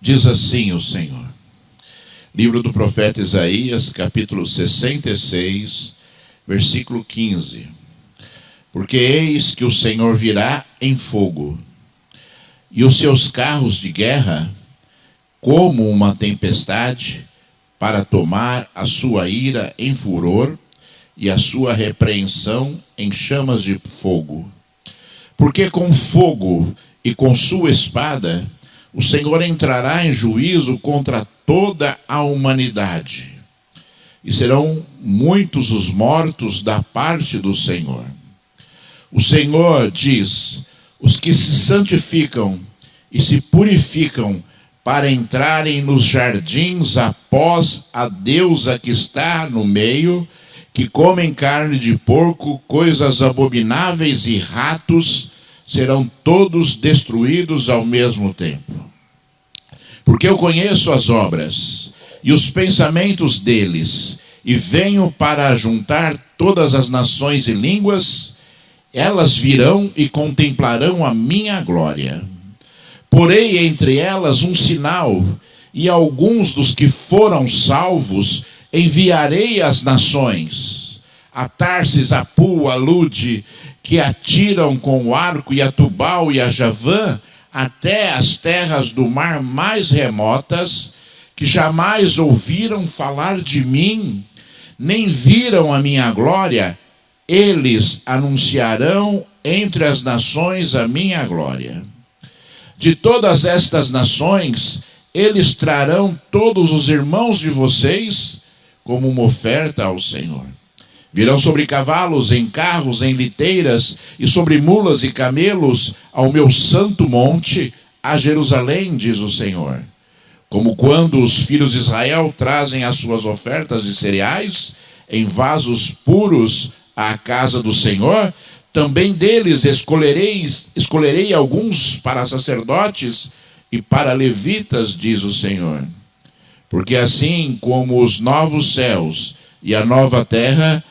Diz assim o Senhor. Livro do profeta Isaías, capítulo 66, versículo 15. Porque eis que o Senhor virá em fogo, e os seus carros de guerra como uma tempestade, para tomar a sua ira em furor e a sua repreensão em chamas de fogo. Porque com fogo e com sua espada o Senhor entrará em juízo contra toda a humanidade, e serão muitos os mortos da parte do Senhor. O Senhor diz: os que se santificam e se purificam para entrarem nos jardins após a deusa que está no meio, que comem carne de porco, coisas abomináveis e ratos, serão todos destruídos ao mesmo tempo. Porque eu conheço as obras e os pensamentos deles, e venho para juntar todas as nações e línguas. Elas virão e contemplarão a minha glória. Porei entre elas um sinal, e alguns dos que foram salvos enviarei às nações, a Tarsis, a Pul, a Lude, que atiram com o arco, e a Tubal e a Javã, até as terras do mar mais remotas, que jamais ouviram falar de mim, nem viram a minha glória. Eles anunciarão entre as nações a minha glória. De todas estas nações, eles trarão todos os irmãos de vocês como uma oferta ao Senhor. Virão sobre cavalos, em carros, em liteiras, e sobre mulas e camelos, ao meu santo monte, a Jerusalém, diz o Senhor. Como quando os filhos de Israel trazem as suas ofertas de cereais em vasos puros à casa do Senhor, também deles escolherei alguns para sacerdotes e para levitas, diz o Senhor. Porque assim como os novos céus e a nova terra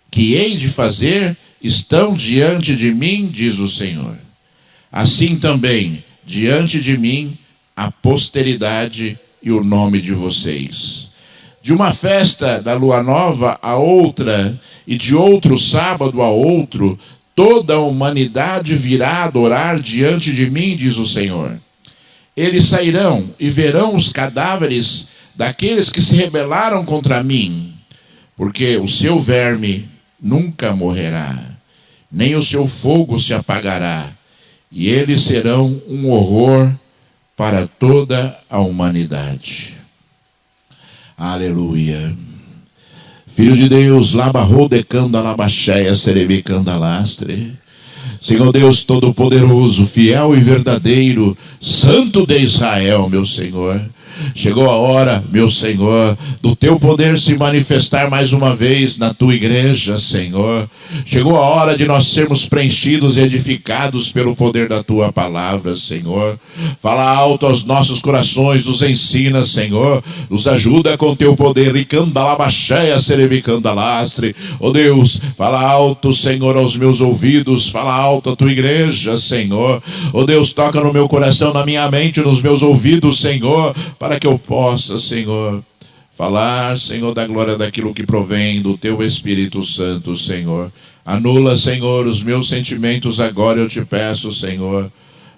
que hei de fazer estão diante de mim, diz o Senhor, assim também diante de mim a posteridade e o nome de vocês. De uma festa da lua nova a outra, e de outro sábado a outro, toda a humanidade virá adorar diante de mim, diz o Senhor. Eles sairão e verão os cadáveres daqueles que se rebelaram contra mim, porque o seu verme nunca morrerá, nem o seu fogo se apagará, e eles serão um horror para toda a humanidade. Aleluia. Filho de Deus, labarro decanda labacheia cerebicanda lastre. Senhor Deus Todo-Poderoso, fiel e verdadeiro, Santo de Israel, meu Senhor. Chegou a hora, meu Senhor, do teu poder se manifestar mais uma vez na tua igreja, Senhor. Chegou a hora de nós sermos preenchidos e edificados pelo poder da tua palavra, Senhor. Fala alto aos nossos corações, nos ensina, Senhor. Nos ajuda com teu poder. E candalabacheia cerebicandalastre. Oh Deus, fala alto, Senhor, aos meus ouvidos. Fala alto a tua igreja, Senhor. Oh Deus, toca no meu coração, na minha mente, nos meus ouvidos, Senhor, para que eu possa, Senhor, falar, Senhor, da glória daquilo que provém do teu Espírito Santo, Senhor. Anula, Senhor, os meus sentimentos agora, eu te peço, Senhor,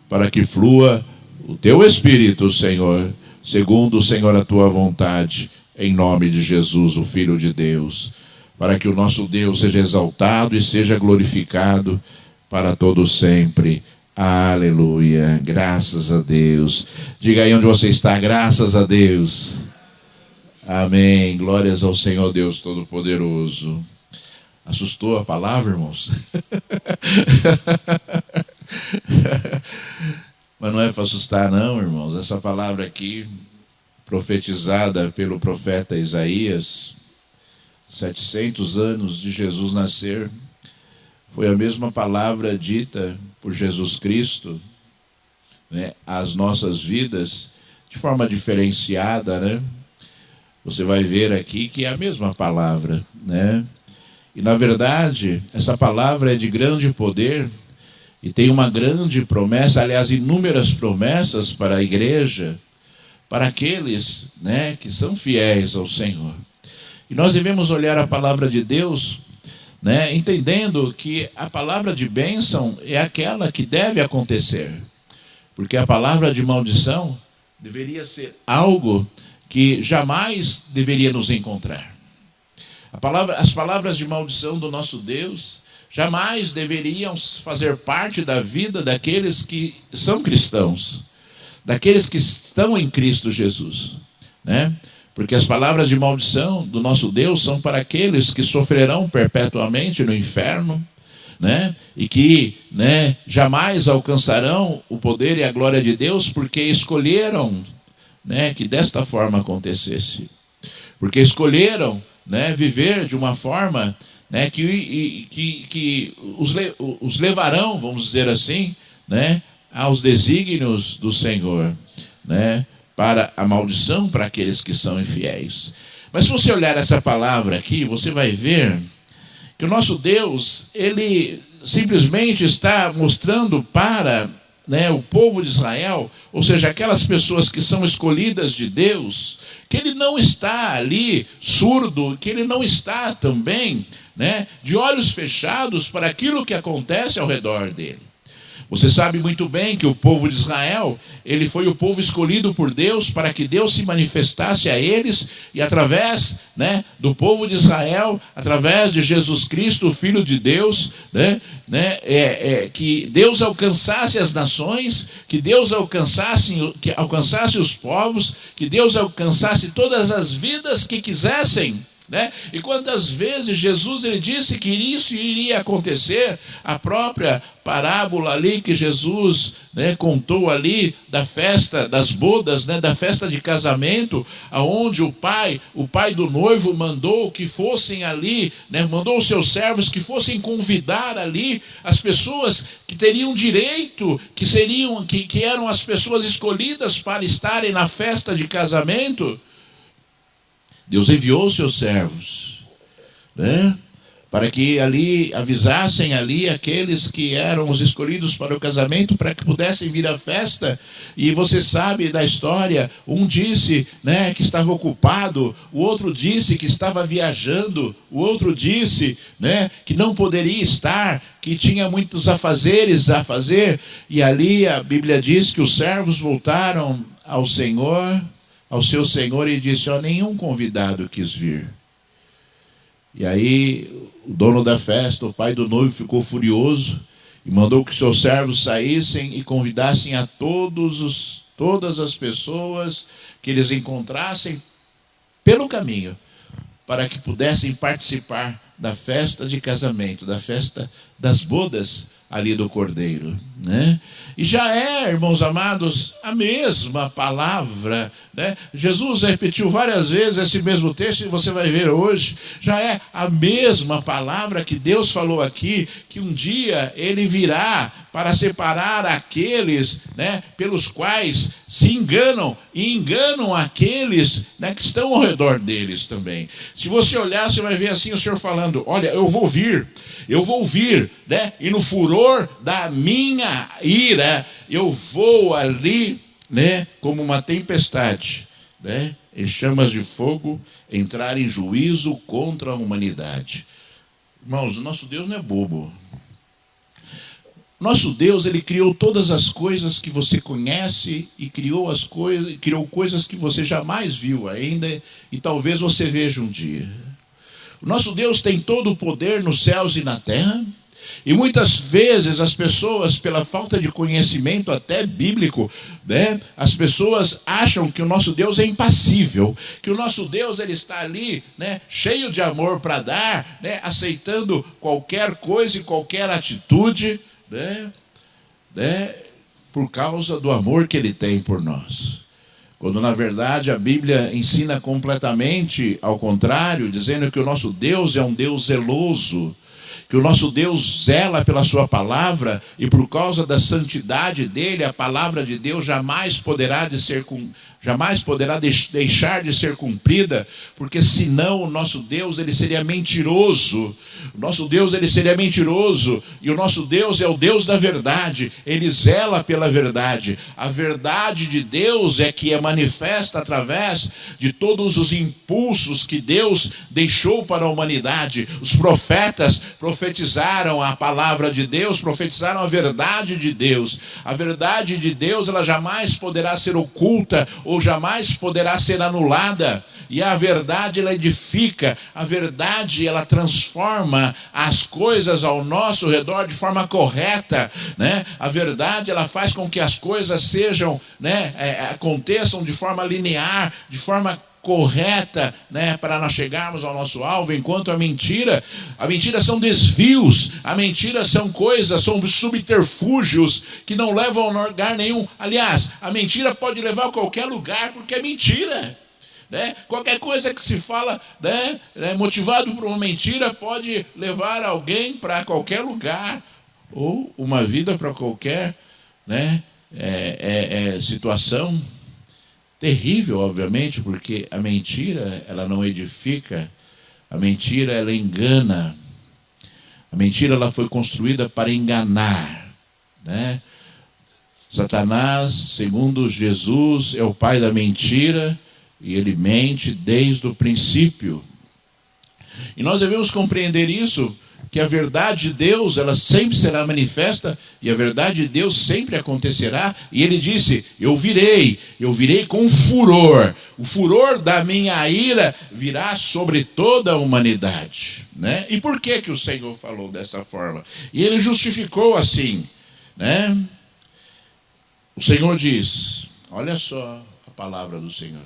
para que flua o teu Espírito, Senhor, segundo, Senhor, a tua vontade, em nome de Jesus, o Filho de Deus, para que o nosso Deus seja exaltado e seja glorificado para todo sempre. Aleluia, graças a Deus. Diga aí onde você está, graças a Deus. Amém, glórias ao Senhor Deus Todo-Poderoso. Assustou a palavra, irmãos? Mas não é para assustar não, irmãos. Essa palavra aqui, profetizada pelo profeta Isaías, 700 anos de Jesus nascer, foi a mesma palavra dita por Jesus Cristo, né, às nossas vidas, de forma diferenciada, né? Você vai ver aqui que é a mesma palavra, né? E na verdade, essa palavra é de grande poder e tem uma grande promessa, aliás, inúmeras promessas para a igreja, para aqueles, né, que são fiéis ao Senhor. E nós devemos olhar a palavra de Deus, né, entendendo que a palavra de bênção é aquela que deve acontecer. Porque a palavra de maldição deveria ser algo que jamais deveria nos encontrar. As palavras de maldição do nosso Deus jamais deveriam fazer parte da vida daqueles que são cristãos, daqueles que estão em Cristo Jesus, né? Porque as palavras de maldição do nosso Deus são para aqueles que sofrerão perpetuamente no inferno, né? E que, né, jamais alcançarão o poder e a glória de Deus porque escolheram, né, que desta forma acontecesse. Porque escolheram, né, viver de uma forma, né, que os levarão, vamos dizer assim, né, aos desígnios do Senhor, né, para a maldição para aqueles que são infiéis. Mas se você olhar essa palavra aqui, você vai ver que o nosso Deus, ele simplesmente está mostrando para, né, o povo de Israel, ou seja, aquelas pessoas que são escolhidas de Deus, que ele não está ali surdo, que ele não está também, né, de olhos fechados para aquilo que acontece ao redor dele. Você sabe muito bem que o povo de Israel, ele foi o povo escolhido por Deus para que Deus se manifestasse a eles e através, né, do povo de Israel, através de Jesus Cristo, o Filho de Deus, que Deus alcançasse as nações, que Deus alcançasse os povos, que Deus alcançasse todas as vidas que quisessem. Né? E quantas vezes Jesus ele disse que isso iria acontecer, a própria parábola ali que Jesus, né, contou ali da festa das bodas, né, da festa de casamento, aonde o pai do noivo mandou que fossem ali, né, mandou os seus servos que fossem convidar ali as pessoas que teriam direito, que eram as pessoas escolhidas para estarem na festa de casamento. Deus enviou os seus servos, né, para que ali avisassem ali aqueles que eram os escolhidos para o casamento, para que pudessem vir à festa. E você sabe da história, um disse, né, que estava ocupado, o outro disse que estava viajando, o outro disse, né, que não poderia estar, que tinha muitos afazeres a fazer. E ali a Bíblia diz que os servos voltaram ao seu senhor e disse: ó, nenhum convidado quis vir. E aí o dono da festa, o pai do noivo, ficou furioso e mandou que seus servos saíssem e convidassem a todas as pessoas que eles encontrassem pelo caminho, para que pudessem participar da festa de casamento, da festa das bodas ali do Cordeiro, né? E já é, irmãos amados, a mesma palavra, né? Jesus repetiu várias vezes esse mesmo texto e você vai ver hoje, já é a mesma palavra que Deus falou aqui, que um dia ele virá para separar aqueles, né, pelos quais se enganam e enganam aqueles, né, que estão ao redor deles também. Se você olhar, você vai ver assim o Senhor falando: olha, eu vou vir, né, e no furor da minha ira, eu vou ali, né, como uma tempestade, né, em chamas de fogo, entrar em juízo contra a humanidade. Irmãos, o nosso Deus não é bobo. Nosso Deus, ele criou todas as coisas que você conhece e criou coisas que você jamais viu ainda e talvez você veja um dia. O nosso Deus tem todo o poder nos céus e na terra. E muitas vezes as pessoas, pela falta de conhecimento até bíblico, né, as pessoas acham que o nosso Deus é impassível, que o nosso Deus ele está ali, né, cheio de amor para dar, né, aceitando qualquer coisa e qualquer atitude, né, por causa do amor que ele tem por nós. Quando na verdade a Bíblia ensina completamente ao contrário, dizendo que o nosso Deus é um Deus zeloso, que o nosso Deus zela pela sua palavra, e por causa da santidade dele, a palavra de Deus jamais poderá deixar de ser cumprida, porque senão o nosso Deus ele seria mentiroso. O nosso Deus ele seria mentiroso, e o nosso Deus é o Deus da verdade. Ele zela pela verdade. A verdade de Deus é que é manifesta através de todos os impulsos que Deus deixou para a humanidade. Os profetas profetizaram a palavra de Deus, profetizaram a verdade de Deus. A verdade de Deus ela jamais poderá ser oculta ou jamais poderá ser anulada. E a verdade ela edifica, a verdade ela transforma as coisas ao nosso redor de forma correta, né? A verdade ela faz com que as coisas sejam, né, aconteçam de forma linear, de forma correta, né, para nós chegarmos ao nosso alvo, enquanto a mentira são desvios, a mentira são coisas, são subterfúgios que não levam a lugar nenhum. Aliás, a mentira pode levar a qualquer lugar porque é mentira. Né? Qualquer coisa que se fala, né, motivado por uma mentira pode levar alguém para qualquer lugar, ou uma vida para qualquer, né, situação terrível, obviamente, porque a mentira ela não edifica, a mentira ela engana, a mentira ela foi construída para enganar, né? Satanás, segundo Jesus, é o pai da mentira, e ele mente desde o princípio. E nós devemos compreender isso, que a verdade de Deus, ela sempre será manifesta, e a verdade de Deus sempre acontecerá. E ele disse, eu virei com furor. O furor da minha ira virá sobre toda a humanidade. Né? E por que o Senhor falou dessa forma? E ele justificou assim, né? O Senhor diz, olha só a palavra do Senhor.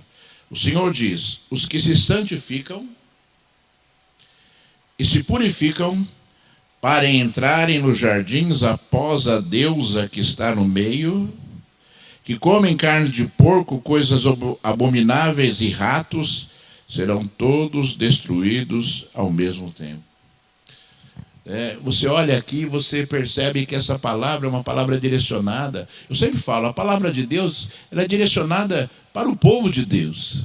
O Senhor diz, os que se santificam e se purificam para entrarem nos jardins após a deusa que está no meio, que comem carne de porco, coisas abomináveis e ratos, serão todos destruídos ao mesmo tempo. Você olha aqui e você percebe que essa palavra é uma palavra direcionada. Eu sempre falo, a palavra de Deus ela é direcionada para o povo de Deus.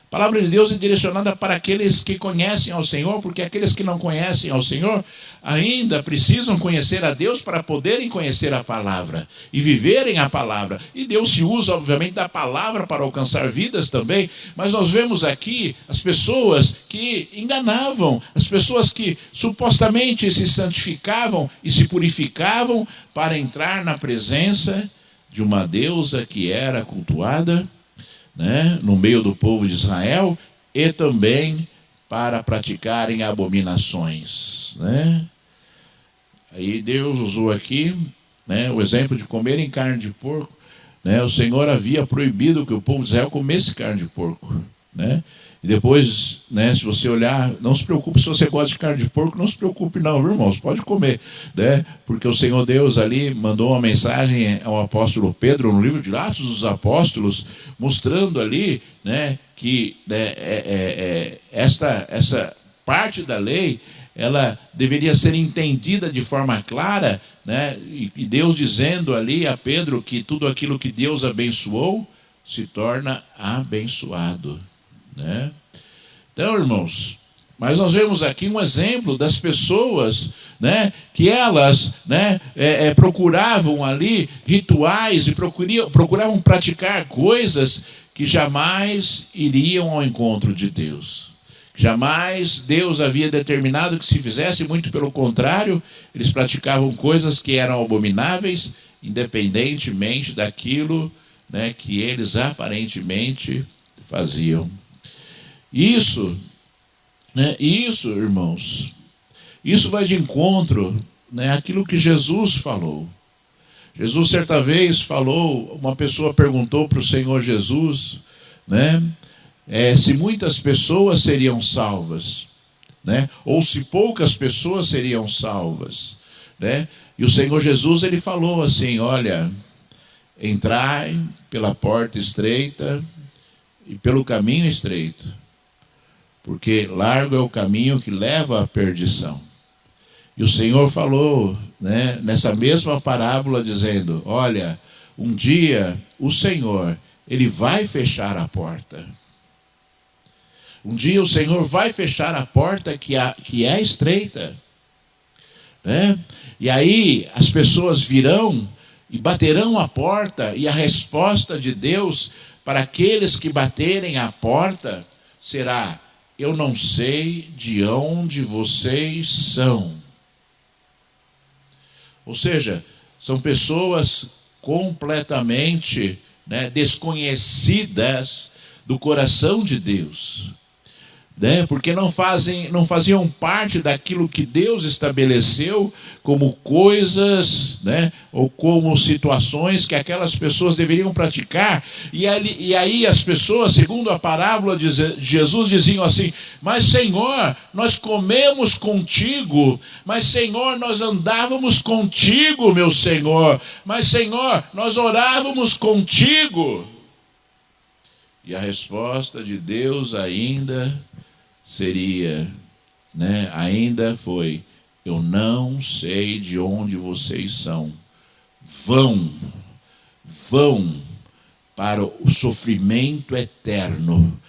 A palavra de Deus é direcionada para aqueles que conhecem ao Senhor, porque aqueles que não conhecem ao Senhor ainda precisam conhecer a Deus para poderem conhecer a palavra e viverem a palavra. E Deus se usa, obviamente, da palavra para alcançar vidas também, mas nós vemos aqui as pessoas que enganavam, as pessoas que supostamente se santificavam e se purificavam para entrar na presença de uma deusa que era cultuada, né, no meio do povo de Israel, e também para praticarem abominações, né? Aí Deus usou aqui, né, o exemplo de comerem carne de porco, né? O Senhor havia proibido que o povo de Israel comesse carne de porco, né? E depois, né, se você olhar, não se preocupe se você gosta de carne de porco, não se preocupe não, viu, irmãos, pode comer, né? Porque o Senhor Deus ali mandou uma mensagem ao apóstolo Pedro, no livro de Atos dos Apóstolos, mostrando ali, né, que essa parte da lei, ela deveria ser entendida de forma clara, né? E Deus dizendo ali a Pedro que tudo aquilo que Deus abençoou se torna abençoado, né? Então, irmãos, mas nós vemos aqui um exemplo das pessoas, né, que elas, né, procuravam ali rituais e procuravam praticar coisas que jamais iriam ao encontro de Deus. Jamais Deus havia determinado que se fizesse, muito pelo contrário, eles praticavam coisas que eram abomináveis, independentemente daquilo, né, que eles aparentemente faziam. Isso, irmãos, isso vai de encontro, né, àquilo que Jesus falou. Jesus certa vez falou, uma pessoa perguntou para o Senhor Jesus, né, se muitas pessoas seriam salvas, né, ou se poucas pessoas seriam salvas, né? E o Senhor Jesus ele falou assim, olha, entrai pela porta estreita e pelo caminho estreito, porque largo é o caminho que leva à perdição, E o Senhor falou, né, nessa mesma parábola, dizendo: olha, um dia o Senhor, Ele vai fechar a porta. Um dia o Senhor vai fechar a porta que é estreita, né? E aí as pessoas virão e baterão a porta, e a resposta de Deus para aqueles que baterem a porta será: eu não sei de onde vocês são. Ou seja, são pessoas completamente, né, desconhecidas do coração de Deus, né? Porque não faziam parte daquilo que Deus estabeleceu como coisas, né, ou como situações que aquelas pessoas deveriam praticar. E aí as pessoas, segundo a parábola de Jesus, diziam assim: mas Senhor, nós comemos contigo, mas Senhor, nós andávamos contigo, meu Senhor, mas Senhor, nós orávamos contigo. E a resposta de Deus ainda seria, né, ainda foi: eu não sei de onde vocês são. Vão para o sofrimento eterno.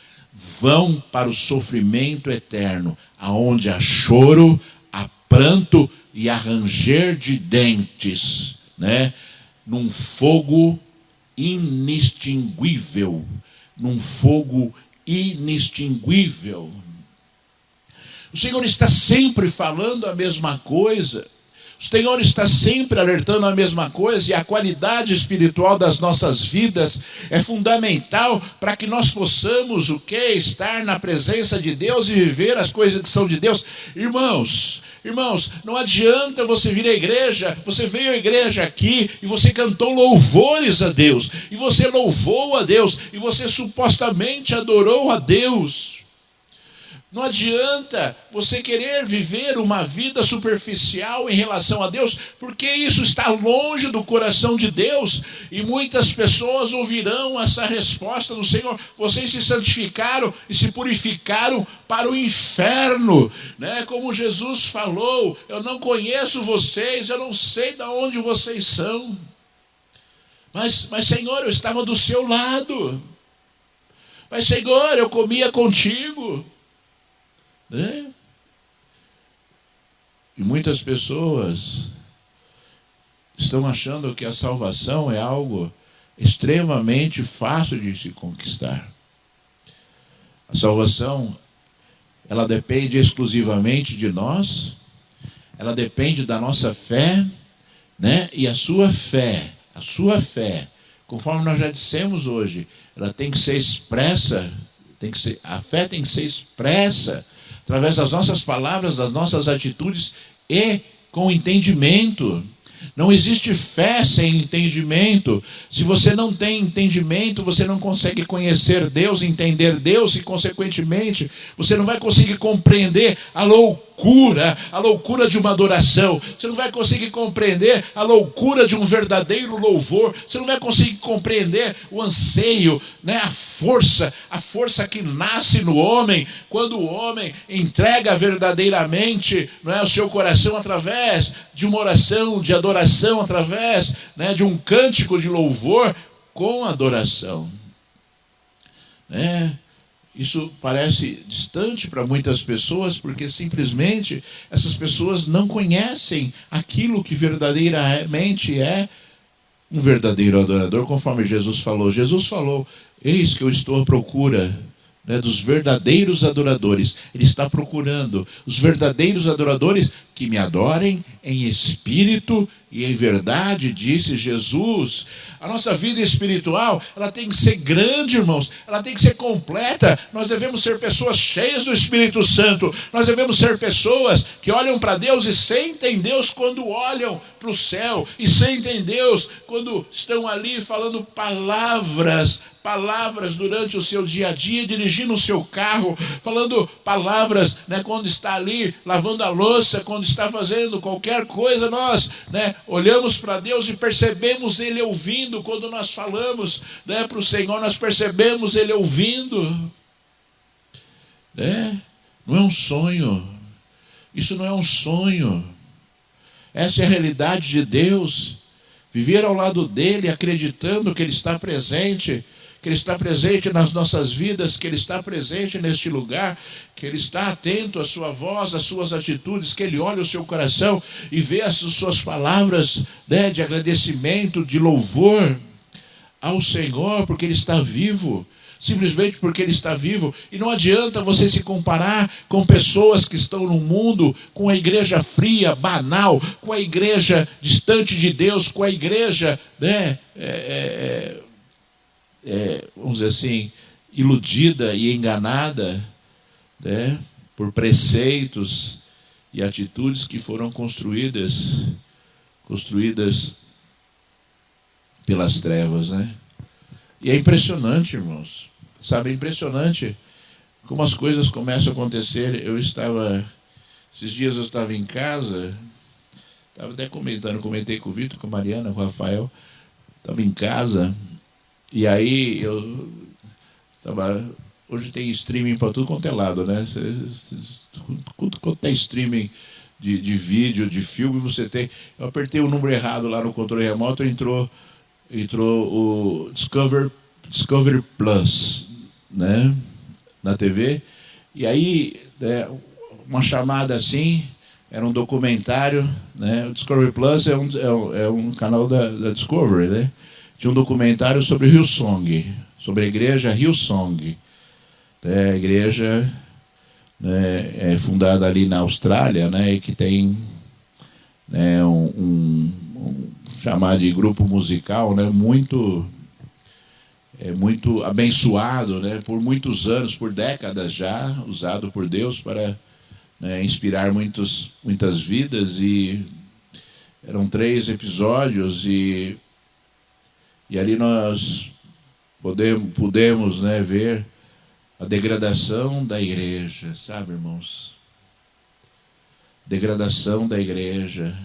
Vão para o sofrimento eterno, aonde há choro, há pranto e há ranger de dentes, né? Num fogo inextinguível, num fogo inextinguível. O Senhor está sempre falando a mesma coisa. O Senhor está sempre alertando a mesma coisa, e a qualidade espiritual das nossas vidas é fundamental para que nós possamos o quê? Estar na presença de Deus e viver as coisas que são de Deus. Irmãos, não adianta você vir à igreja, você veio à igreja aqui e você cantou louvores a Deus, e você louvou a Deus, e você supostamente adorou a Deus. Não adianta você querer viver uma vida superficial em relação a Deus, porque isso está longe do coração de Deus. E muitas pessoas ouvirão essa resposta do Senhor: vocês se santificaram e se purificaram para o inferno, né? Como Jesus falou: eu não conheço vocês, eu não sei de onde vocês são. Mas Senhor, eu estava do seu lado. Mas Senhor, eu comia contigo. Né? E muitas pessoas estão achando que a salvação é algo extremamente fácil de se conquistar. A salvação, ela depende exclusivamente de nós, ela depende da nossa fé, né? E a sua fé, conforme nós já dissemos hoje, ela tem que ser expressa, a fé tem que ser expressa através das nossas palavras, das nossas atitudes e com entendimento. Não existe fé sem entendimento. Se você não tem entendimento, você não consegue conhecer Deus, entender Deus, e consequentemente você não vai conseguir compreender a loucura de uma adoração. Você não vai conseguir compreender a loucura de um verdadeiro louvor. Você não vai conseguir compreender o anseio, né? A força que nasce no homem quando o homem entrega verdadeiramente, não é, o seu coração através de uma oração, de adoração, através, né, de um cântico de louvor com adoração, né? Isso parece distante para muitas pessoas, porque simplesmente essas pessoas não conhecem aquilo que verdadeiramente é um verdadeiro adorador, conforme Jesus falou. Jesus falou: eis que eu estou à procura, né, dos verdadeiros adoradores. Ele está procurando os verdadeiros adoradores que me adorem em espírito e em verdade, disse Jesus. A nossa vida espiritual, ela tem que ser grande, irmãos, ela tem que ser completa. Nós devemos ser pessoas cheias do Espírito Santo. Nós devemos ser pessoas que olham para Deus e sentem Deus quando olham para o céu, e sentem Deus quando estão ali falando palavras durante o seu dia a dia, dirigindo o seu carro, falando palavras, né, quando está ali lavando a louça, quando está fazendo qualquer coisa. Nós, né, olhamos para Deus e percebemos Ele ouvindo. Quando nós falamos, né, para o Senhor, nós percebemos Ele ouvindo, né? Não é um sonho. Isso não é um sonho. Essa é a realidade de Deus. Viver ao lado dele, acreditando que ele está presente, que ele está presente nas nossas vidas, que ele está presente neste lugar, que ele está atento à sua voz, às suas atitudes, que ele olha o seu coração e vê as suas palavras, né, de agradecimento, de louvor ao Senhor, porque ele está vivo. Simplesmente porque ele está vivo. E não adianta você se comparar com pessoas que estão no mundo, com a igreja fria, banal, com a igreja distante de Deus, com a igreja, né, vamos dizer assim, iludida e enganada, né, por preceitos e atitudes que foram construídas pelas trevas, né? E é impressionante, irmãos. Sabe, é impressionante como as coisas começam a acontecer. Esses dias eu estava em casa, estava até comentei com o Vitor, com a Mariana, com o Rafael, estava em casa, e aí hoje tem streaming para tudo quanto é lado, né? Quanto é streaming de vídeo, de filme, você tem. Eu apertei o número errado lá no controle remoto, entrou o Discovery Plus, né, na TV, e aí, né, uma chamada assim, era um documentário, né, o Discovery Plus é um canal da Discovery, né, tinha um documentário sobre Hillsong, sobre a igreja Hillsong, né, a igreja, né, fundada ali na Austrália, né, e que tem, né, chamar de grupo musical, né, muito abençoado, né, por muitos anos, por décadas já, usado por Deus para, né, inspirar muitas vidas. E eram 3 episódios e ali nós pudemos, né, ver a degradação da igreja, sabe, irmãos? Degradação da igreja.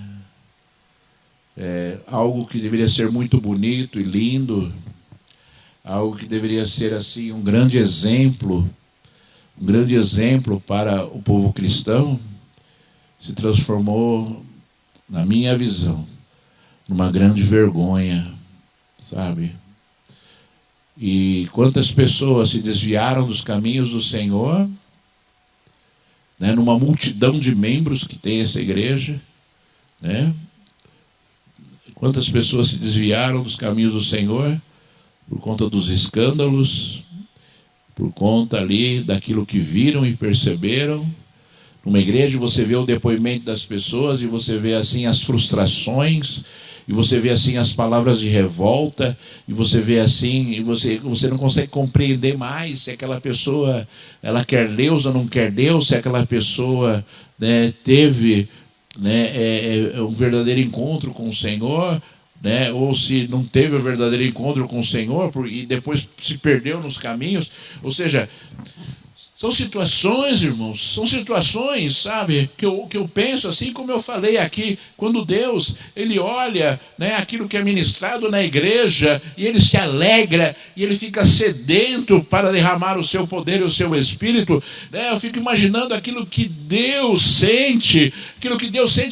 Algo que deveria ser muito bonito e lindo, algo que deveria ser assim um grande exemplo para o povo cristão, se transformou, na minha visão, numa grande vergonha, sabe? E quantas pessoas se desviaram dos caminhos do Senhor, né, numa multidão de membros que tem essa igreja, né? Quantas pessoas se desviaram dos caminhos do Senhor por conta dos escândalos, por conta ali daquilo que viram e perceberam. Numa igreja você vê o depoimento das pessoas e você vê assim as frustrações, e você vê assim as palavras de revolta, e você vê assim, e você não consegue compreender mais se aquela pessoa ela quer Deus ou não quer Deus, se aquela pessoa, né, teve, né, um verdadeiro encontro com o Senhor, né, ou se não teve o verdadeiro encontro com o Senhor e depois se perdeu nos caminhos. Ou seja, são situações, irmãos, são situações, sabe, que eu penso assim, como eu falei aqui, quando Deus, ele olha, né, aquilo que é ministrado na igreja, e ele se alegra, e ele fica sedento para derramar o seu poder e o seu espírito, né, eu fico imaginando aquilo que Deus sente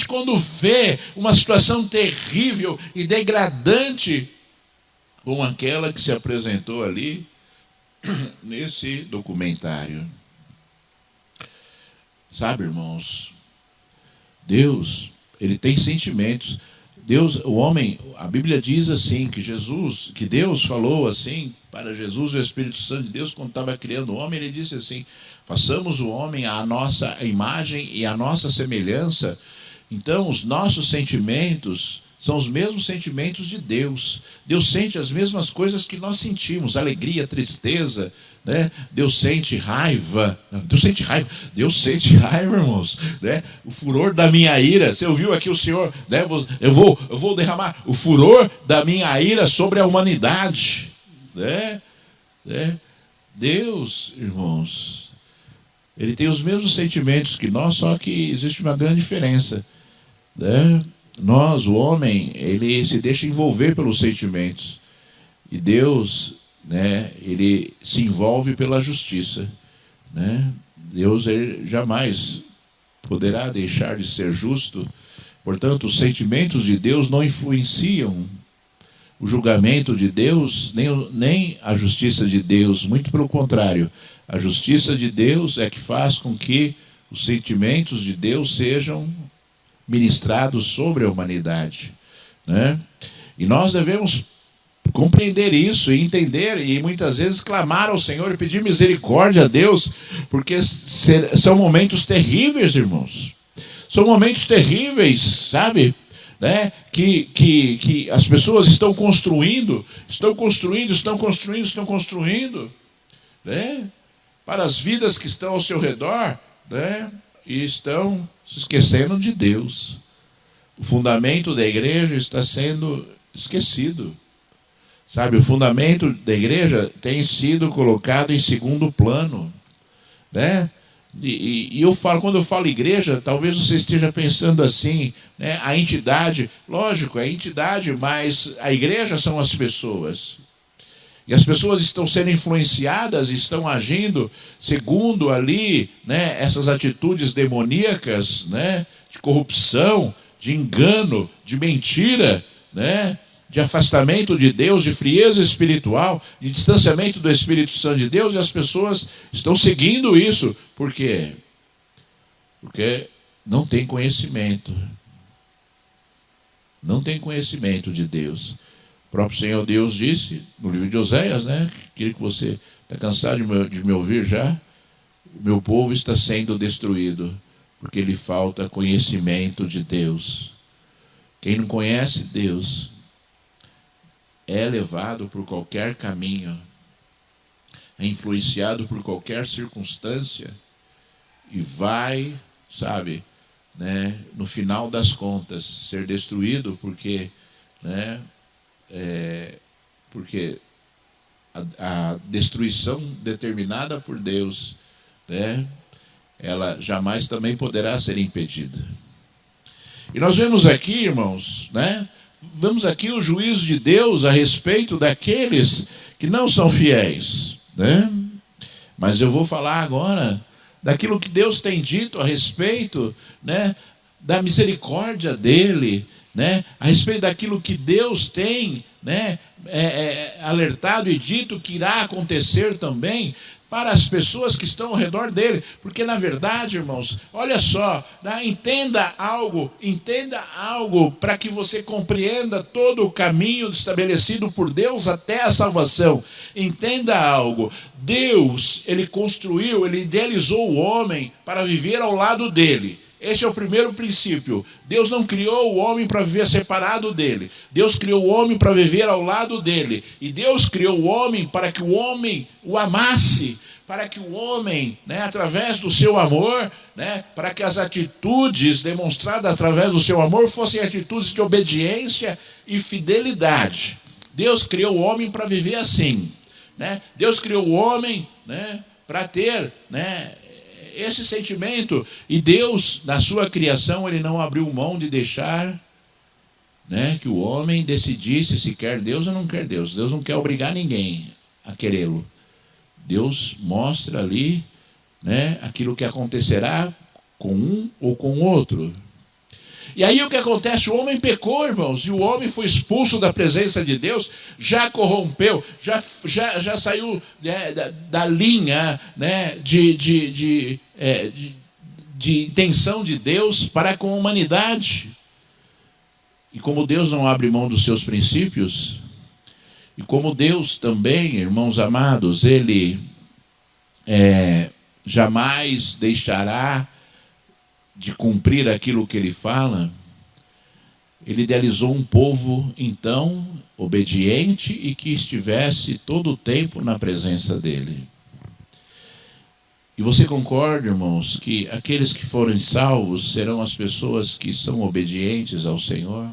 quando vê uma situação terrível e degradante, como aquela que se apresentou ali, nesse documentário. Sabe, irmãos, Deus, ele tem sentimentos. Deus, o homem, a Bíblia diz assim, que Deus falou assim para Jesus, o Espírito Santo de Deus, quando estava criando o homem, ele disse assim: façamos o homem à nossa imagem e à nossa semelhança. Então, os nossos sentimentos são os mesmos sentimentos de Deus. Deus sente as mesmas coisas que nós sentimos, alegria, tristeza, né? Deus sente raiva. Deus sente raiva, irmãos, né? O furor da minha ira. Você ouviu aqui o Senhor, né? Eu vou derramar o furor da minha ira sobre a humanidade, né? Deus, irmãos, ele tem os mesmos sentimentos que nós, só que existe uma grande diferença, né? Nós, o homem, ele se deixa envolver pelos sentimentos. E Deus, né, ele se envolve pela justiça, né? Deus, ele jamais poderá deixar de ser justo Portanto, os sentimentos de Deus não influenciam o julgamento de Deus, nem a justiça de Deus. Muito pelo contrário, a justiça de Deus é que faz com que os sentimentos de Deus sejam ministrados sobre a humanidade, né? E nós devemos compreender isso e entender, e muitas vezes clamar ao Senhor e pedir misericórdia a Deus, porque são momentos terríveis, irmãos. São momentos terríveis, sabe? Né? Que as pessoas estão construindo, né? Para as vidas que estão ao seu redor, né? E estão se esquecendo de Deus. O fundamento da igreja está sendo esquecido. Sabe, o fundamento da igreja tem sido colocado em segundo plano, né? E eu falo, quando eu falo igreja, talvez você esteja pensando assim, né? A entidade, lógico, é a entidade, mas a igreja são as pessoas. E as pessoas estão sendo influenciadas, estão agindo segundo ali, né, essas atitudes demoníacas, né, de corrupção, de engano, de mentira, né, de afastamento de Deus, de frieza espiritual, de distanciamento do Espírito Santo de Deus, e as pessoas estão seguindo isso. Por quê? Porque não tem conhecimento. Não tem conhecimento de Deus. O próprio Senhor Deus disse, no livro de Oséias, né? Aquele que você está cansado de me ouvir já, o meu povo está sendo destruído, porque lhe falta conhecimento de Deus. Quem não conhece Deus é levado por qualquer caminho, é influenciado por qualquer circunstância e vai, sabe, né, no final das contas, ser destruído porque, né, porque a destruição determinada por Deus, né, ela jamais também poderá ser impedida. E nós vemos aqui, irmãos, né, vemos aqui o juízo de Deus a respeito daqueles que não são fiéis, né? Mas eu vou falar agora daquilo que Deus tem dito a respeito, né, da misericórdia dele, né, a respeito daquilo que Deus tem, né, alertado e dito que irá acontecer também para as pessoas que estão ao redor dele. Porque, na verdade, irmãos, olha só, né, entenda algo para que você compreenda todo o caminho estabelecido por Deus até a salvação. Entenda algo. Deus, ele construiu, ele idealizou o homem para viver ao lado dele. Esse é o primeiro princípio. Deus não criou o homem para viver separado dele. Deus criou o homem para viver ao lado dele. E Deus criou o homem para que o homem o amasse, para que o homem, né, através do seu amor, né, para que as atitudes demonstradas através do seu amor fossem atitudes de obediência e fidelidade. Deus criou o homem para viver assim, né? Deus criou o homem, né, para ter, né, esse sentimento. E Deus, na sua criação, ele não abriu mão de deixar, né, que o homem decidisse se quer Deus ou não quer Deus. Deus não quer obrigar ninguém a querê-lo. Deus mostra ali, né, aquilo que acontecerá com um ou com o outro. E aí o que acontece? O homem pecou, irmãos, e o homem foi expulso da presença de Deus, já corrompeu, já saiu, né, da linha, né, de intenção de Deus para com a humanidade. E como Deus não abre mão dos seus princípios, e como Deus também, irmãos amados, ele jamais deixará de cumprir aquilo que ele fala, ele idealizou um povo, então, obediente e que estivesse todo o tempo na presença dele. E você concorda, irmãos, que aqueles que forem salvos serão as pessoas que são obedientes ao Senhor?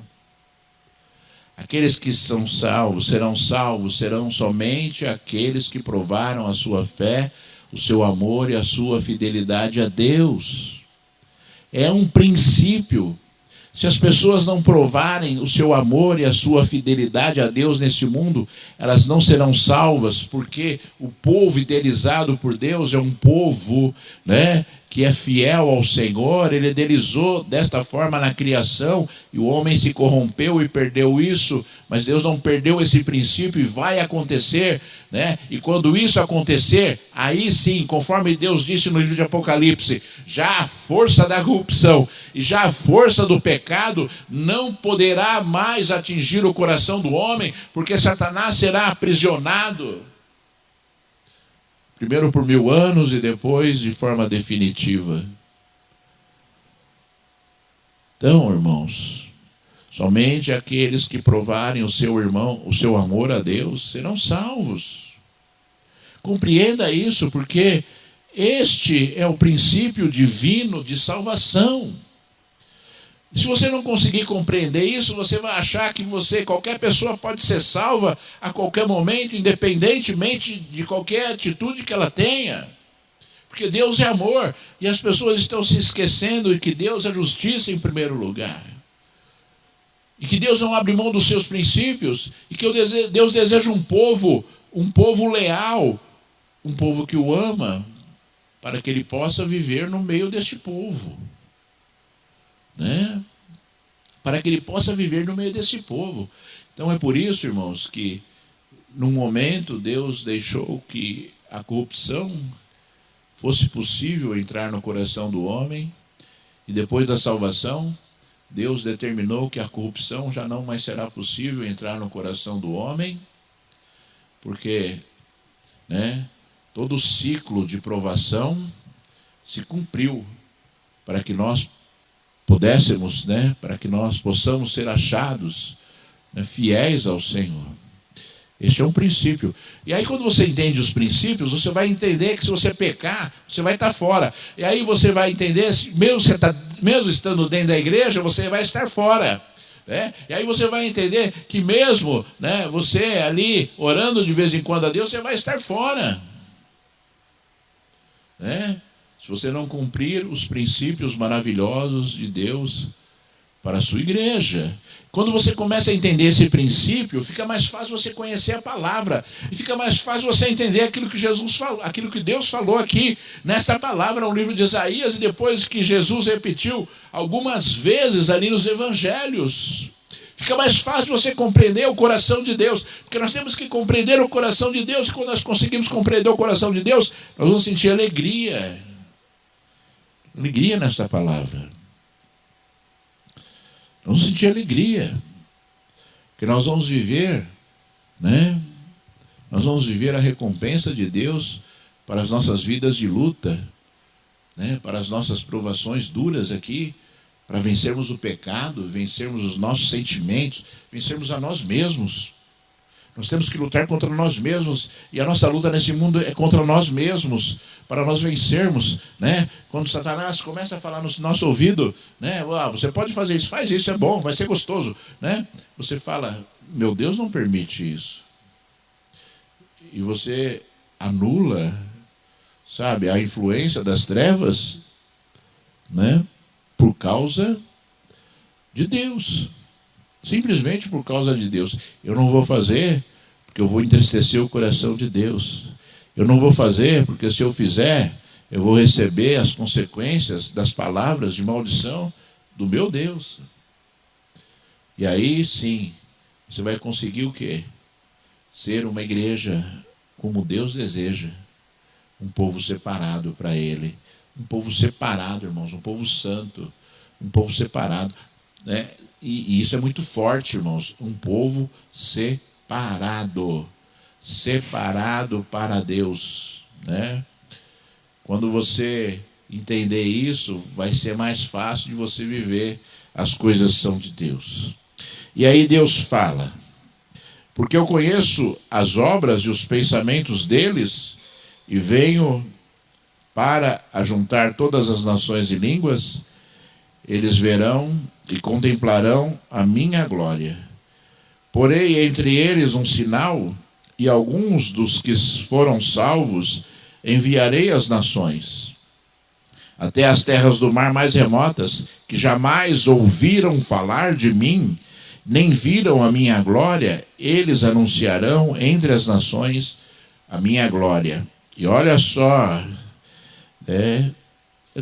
Aqueles que são salvos serão somente aqueles que provaram a sua fé, o seu amor e a sua fidelidade a Deus. É um princípio. Se as pessoas não provarem o seu amor e a sua fidelidade a Deus neste mundo, elas não serão salvas, porque o povo idealizado por Deus é um povo, né, que é fiel ao Senhor, ele idealizou desta forma na criação, e o homem se corrompeu e perdeu isso, mas Deus não perdeu esse princípio e vai acontecer, né? E quando isso acontecer, aí sim, conforme Deus disse no livro de Apocalipse, já a força da corrupção e já a força do pecado não poderá mais atingir o coração do homem, porque Satanás será aprisionado. Primeiro por 1000 anos e depois de forma definitiva. Então, irmãos, somente aqueles que provarem o seu amor a Deus, serão salvos. Compreenda isso, porque este é o princípio divino de salvação. Se você não conseguir compreender isso, você vai achar que qualquer pessoa pode ser salva a qualquer momento, independentemente de qualquer atitude que ela tenha. Porque Deus é amor, e as pessoas estão se esquecendo de que Deus é justiça em primeiro lugar. E que Deus não abre mão dos seus princípios, e que Deus deseja um povo leal, um povo que o ama, para que ele possa viver no meio deste povo. Né? Para que ele possa viver no meio desse povo. Então é por isso, irmãos, que num momento Deus deixou que a corrupção fosse possível entrar no coração do homem, e depois da salvação, Deus determinou que a corrupção já não mais será possível entrar no coração do homem, porque, né, todo o ciclo de provação se cumpriu para que nós pudéssemos, para que nós possamos ser achados, fiéis ao Senhor. Este é um princípio. E aí quando você entende os princípios, você vai entender que se você pecar, você vai estar fora. E aí você vai entender, mesmo estando dentro da igreja, você vai estar fora. E aí você vai entender que mesmo você ali orando de vez em quando a Deus, você vai estar fora. Se você não cumprir os princípios maravilhosos de Deus para a sua igreja. Quando você começa a entender esse princípio, fica mais fácil você conhecer a palavra. E fica mais fácil você entender aquilo que Jesus falou, aquilo que Deus falou aqui nesta palavra, no livro de Isaías, e depois que Jesus repetiu algumas vezes ali nos evangelhos. Fica mais fácil você compreender o coração de Deus, porque nós temos que compreender o coração de Deus, e quando nós conseguimos compreender o coração de Deus, nós vamos sentir alegria. Alegria nesta palavra. Vamos sentir alegria. Porque nós vamos viver, nós vamos viver a recompensa de Deus para as nossas vidas de luta, para as nossas provações duras aqui, para vencermos o pecado, vencermos os nossos sentimentos, vencermos a nós mesmos. Nós temos que lutar contra nós mesmos, e a nossa luta nesse mundo é contra nós mesmos, para nós vencermos, Quando Satanás começa a falar no nosso ouvido, você pode fazer isso, faz isso, é bom, vai ser gostoso, Você fala, meu Deus não permite isso. E você anula, a influência das trevas, por causa de Deus. Simplesmente por causa de Deus. Eu não vou fazer porque eu vou entristecer o coração de Deus. Eu não vou fazer porque se eu fizer, eu vou receber as consequências das palavras de maldição do meu Deus. E aí sim, você vai conseguir o quê? Ser uma igreja como Deus deseja. Um povo separado para Ele. Um povo separado, irmãos. Um povo santo. Um povo separado. E isso é muito forte, irmãos. Um povo separado. Separado para Deus. Quando você entender isso, vai ser mais fácil de você viver as coisas que são de Deus. E aí Deus fala: porque eu conheço as obras e os pensamentos deles, e venho para ajuntar todas as nações e línguas, eles verão e contemplarão a minha glória. Porei entre eles um sinal, e alguns dos que foram salvos enviarei às nações, até as terras do mar mais remotas, que jamais ouviram falar de mim, nem viram a minha glória, eles anunciarão entre as nações a minha glória. E olha só,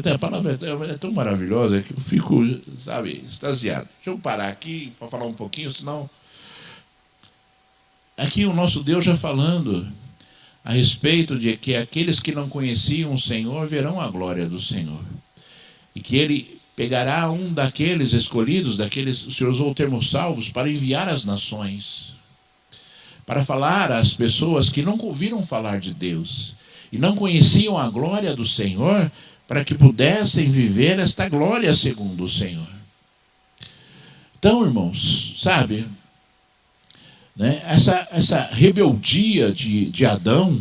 A palavra é tão maravilhosa que eu fico, sabe, extasiado. Deixa eu parar aqui para falar um pouquinho, senão... Aqui o nosso Deus já falando a respeito de que aqueles que não conheciam o Senhor verão a glória do Senhor. E que Ele pegará um daqueles escolhidos, daqueles, o Senhor usou o termo salvos, para enviar às nações. Para falar às pessoas que não ouviram falar de Deus e não conheciam a glória do Senhor, para que pudessem viver esta glória segundo o Senhor. Então, irmãos, sabe, né, essa rebeldia de Adão,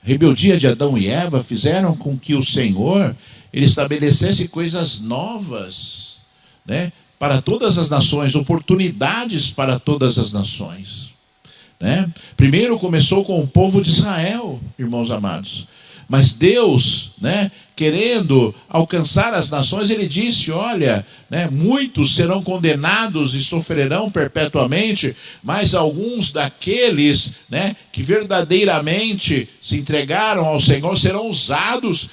rebeldia de Adão e Eva, fizeram com que o Senhor ele estabelecesse coisas novas, né, para todas as nações, oportunidades para todas as nações. Né? Primeiro começou com o povo de Israel, irmãos amados. Mas Deus, né, querendo alcançar as nações, Ele disse, olha, né, muitos serão condenados e sofrerão perpetuamente, mas alguns daqueles, né, que verdadeiramente se entregaram ao Senhor serão usados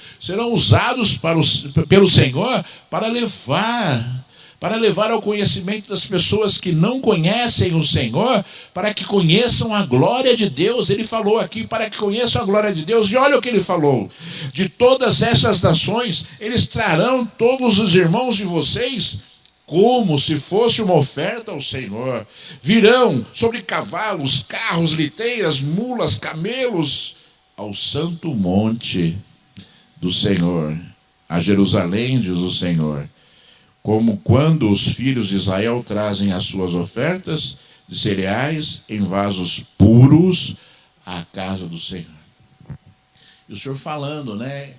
pelo Senhor para levar ao conhecimento das pessoas que não conhecem o Senhor, para que conheçam a glória de Deus. Ele falou aqui, para que conheçam a glória de Deus, e olha o que ele falou: de todas essas nações, eles trarão todos os irmãos de vocês, como se fosse uma oferta ao Senhor. Virão sobre cavalos, carros, liteiras, mulas, camelos, ao santo monte do Senhor, a Jerusalém, diz o Senhor. Como quando os filhos de Israel trazem as suas ofertas de cereais em vasos puros à casa do Senhor. E o Senhor falando, né,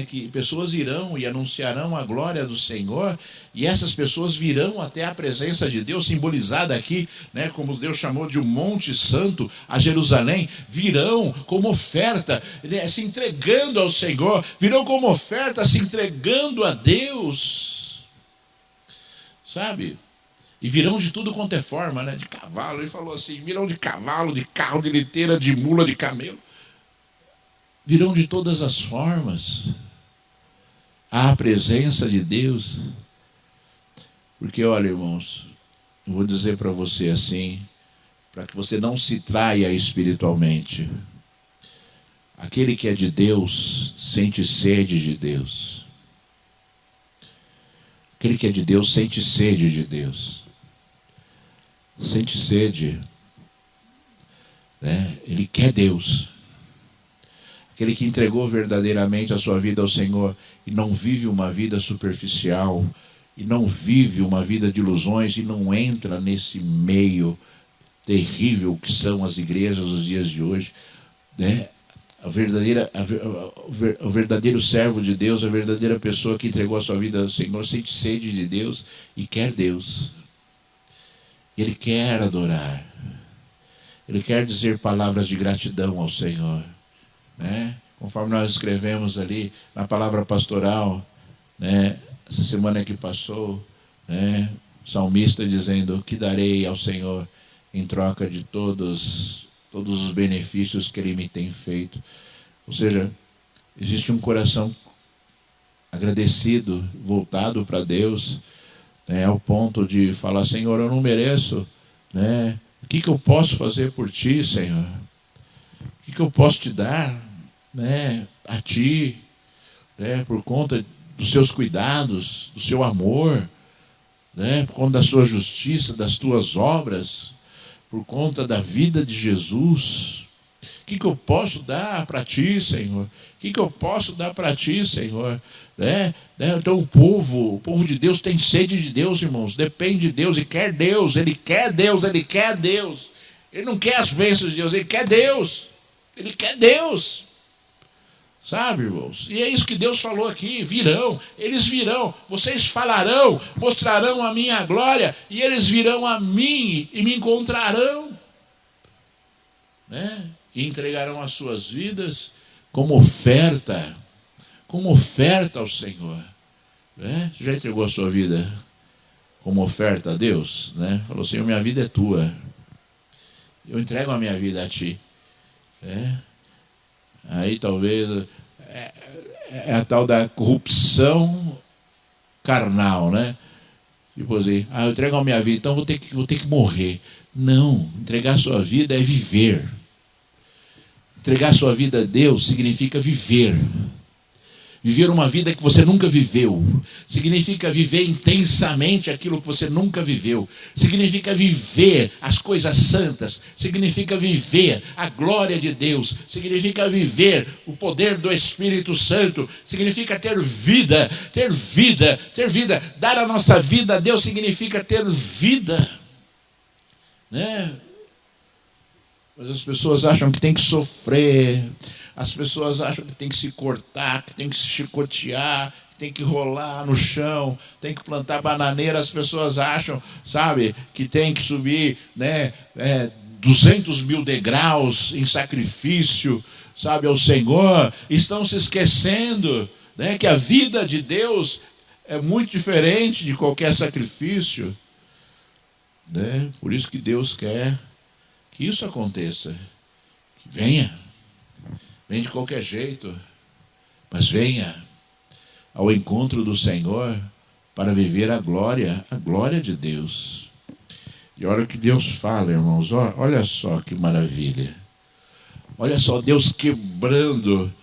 que pessoas irão e anunciarão a glória do Senhor, e essas pessoas virão até a presença de Deus, simbolizada aqui, né, como Deus chamou de um monte santo, a Jerusalém, virão como oferta, né, se entregando ao Senhor, virão como oferta, se entregando a Deus. Sabe? E virão de tudo quanto é forma, né? De cavalo. Ele falou assim, virão de cavalo, de carro, de liteira, de mula, de camelo. Virão de todas as formas à presença de Deus. Porque, olha, irmãos, eu vou dizer para você assim, para que você não se traia espiritualmente. Aquele que é de Deus sente sede de Deus. Aquele que é de Deus sente sede de Deus. Sente sede. Né? Ele quer Deus. Aquele que entregou verdadeiramente a sua vida ao Senhor e não vive uma vida superficial, e não vive uma vida de ilusões, e não entra nesse meio terrível que são as igrejas dos dias de hoje. Né? O verdadeiro servo de Deus, a verdadeira pessoa que entregou a sua vida ao Senhor, sente sede de Deus e quer Deus. Ele quer adorar. Ele quer dizer palavras de gratidão ao Senhor. Né? Conforme nós escrevemos ali na palavra pastoral, né? Essa semana que passou, né? O salmista dizendo, que darei ao Senhor em troca de todos os benefícios que Ele me tem feito. Ou seja, existe um coração agradecido, voltado para Deus, né, ao ponto de falar, Senhor, eu não mereço, né? O que eu posso fazer por Ti, Senhor? O que eu posso Te dar, né, a Ti, né, por conta dos Seus cuidados, do Seu amor, né, por conta da Sua justiça, das Tuas obras, por conta da vida de Jesus. O que eu posso dar para Ti, Senhor? O que eu posso dar para Ti, Senhor? Né? Então o povo de Deus tem sede de Deus, irmãos. Depende de Deus e quer Deus. Ele quer Deus, Ele quer Deus. Ele não quer as bênçãos de Deus, Ele quer Deus. Ele quer Deus. Sabe, irmãos? E é isso que Deus falou aqui. Virão, eles virão. Vocês falarão, mostrarão a minha glória, e eles virão a mim e me encontrarão. Né? E entregarão as suas vidas como oferta ao Senhor. Né? Você já entregou a sua vida como oferta a Deus? Né? Falou, Senhor, minha vida é Tua. Eu entrego a minha vida a Ti. Aí talvez é a tal da corrupção carnal, né? Tipo assim, eu entrego a minha vida, então vou ter que morrer. Não, entregar a sua vida é viver. Entregar a sua vida a Deus significa viver. Viver uma vida que você nunca viveu. Significa viver intensamente aquilo que você nunca viveu. Significa viver as coisas santas. Significa viver a glória de Deus. Significa viver o poder do Espírito Santo. Significa ter vida, ter vida, ter vida. Dar a nossa vida a Deus significa ter vida. Né? Mas as pessoas acham que tem que sofrer. As pessoas acham que tem que se cortar, que tem que se chicotear, que tem que rolar no chão, tem que plantar bananeira. As pessoas acham, sabe, que tem que subir, né, 200 mil degraus em sacrifício, sabe, ao Senhor. Estão se esquecendo, né, que a vida de Deus é muito diferente de qualquer sacrifício. Né? Por isso que Deus quer que isso aconteça, que venha. Vem de qualquer jeito, mas venha ao encontro do Senhor para viver a glória de Deus. E olha o que Deus fala, irmãos, olha só que maravilha. Olha só, Deus quebrando,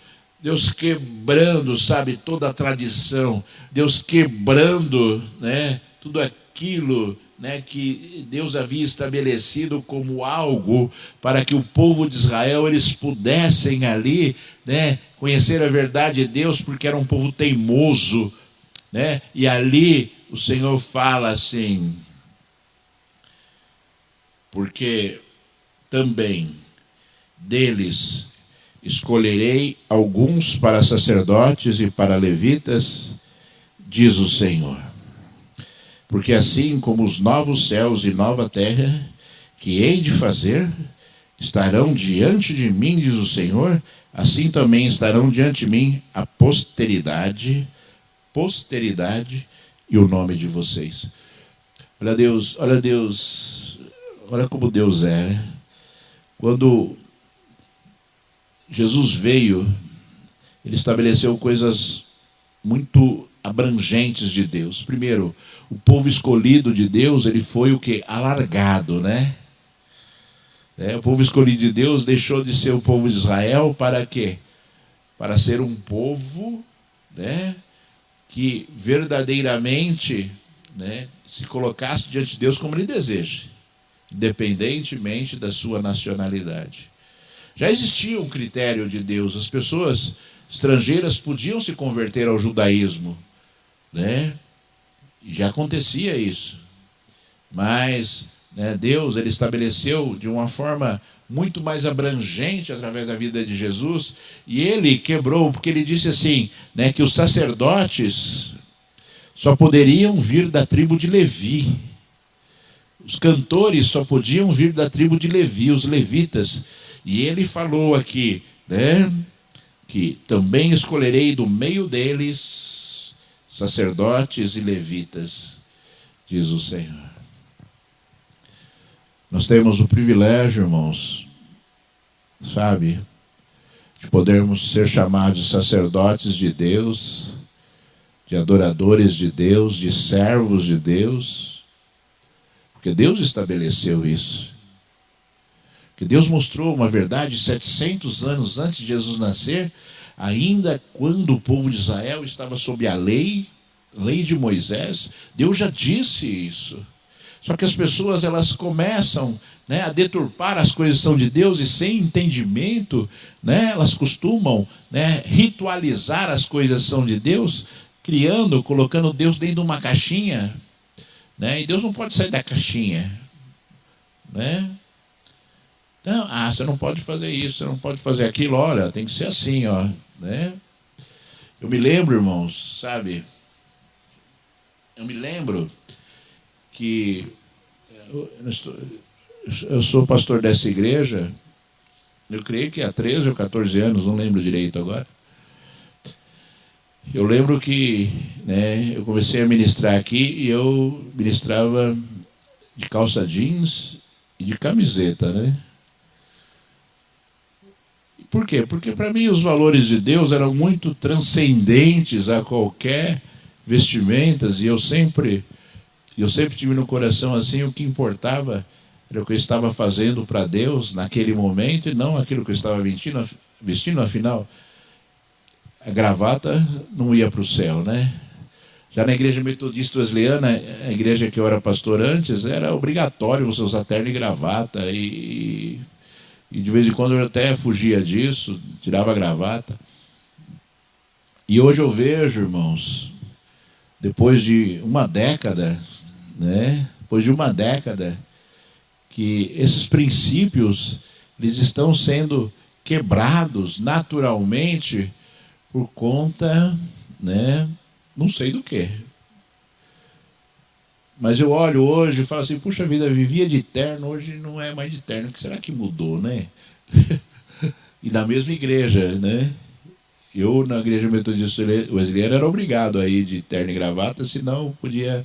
sabe, toda a tradição, Deus quebrando, né, tudo aquilo, né, que Deus havia estabelecido como algo para que o povo de Israel eles pudessem ali, né, conhecer a verdade de Deus, porque era um povo teimoso, né? E ali o Senhor fala assim: porque também deles escolherei alguns para sacerdotes e para levitas, diz o Senhor. Porque assim como os novos céus e nova terra, que hei de fazer, estarão diante de mim, diz o Senhor, assim também estarão diante de mim a posteridade e o nome de vocês. Olha Deus, olha como Deus é, né? Quando Jesus veio, ele estabeleceu coisas muito abrangentes de Deus. Primeiro, o povo escolhido de Deus, ele foi o que? Alargado, né? O povo escolhido de Deus deixou de ser o povo de Israel para quê? Para ser um povo, né, que verdadeiramente, né, se colocasse diante de Deus como ele deseja, independentemente da sua nacionalidade. Já existia um critério de Deus, as pessoas estrangeiras podiam se converter ao judaísmo, né? E já acontecia isso. Mas, né, Deus ele estabeleceu de uma forma muito mais abrangente através da vida de Jesus, e ele quebrou, porque ele disse assim, né, que os sacerdotes só poderiam vir da tribo de Levi. Os cantores só podiam vir da tribo de Levi, os levitas. E ele falou aqui, né, que também escolherei do meio deles sacerdotes e levitas, diz o Senhor. Nós temos o privilégio, irmãos, sabe, de podermos ser chamados de sacerdotes de Deus, de adoradores de Deus, de servos de Deus, porque Deus estabeleceu isso. Que Deus mostrou uma verdade 700 anos antes de Jesus nascer, ainda quando o povo de Israel estava sob a lei de Moisés, Deus já disse isso. Só que as pessoas elas começam, né, a deturpar as coisas que são de Deus e sem entendimento, né, elas costumam, né, ritualizar as coisas que são de Deus, colocando Deus dentro de uma caixinha, né, e Deus não pode sair da caixinha, né? Então, você não pode fazer isso, você não pode fazer aquilo, olha, tem que ser assim, ó, né? Eu me lembro, irmãos, sabe? Eu me lembro que eu sou pastor dessa igreja, eu creio que há 13 ou 14 anos, não lembro direito agora. Eu lembro que, né, eu comecei a ministrar aqui e eu ministrava de calça jeans e de camiseta, né? Por quê? Porque para mim os valores de Deus eram muito transcendentes a qualquer vestimentas, e eu sempre tive no coração assim, o que importava era o que eu estava fazendo para Deus naquele momento e não aquilo que eu estava vestindo, afinal, a gravata não ia para o céu, né? Já na igreja metodista wesleyana, a igreja que eu era pastor antes, era obrigatório você usar terno e gravata, e de vez em quando eu até fugia disso, tirava a gravata. E hoje eu vejo, irmãos, depois de uma década, né? Depois de uma década, que esses princípios eles estão sendo quebrados naturalmente por conta, né? Não sei do que. Mas eu olho hoje e falo assim, puxa vida, vivia de terno, hoje não é mais de terno. O que será que mudou, né? E na mesma igreja, né? Eu, na igreja metodista wesleyana, era obrigado a ir de terno e gravata, senão podia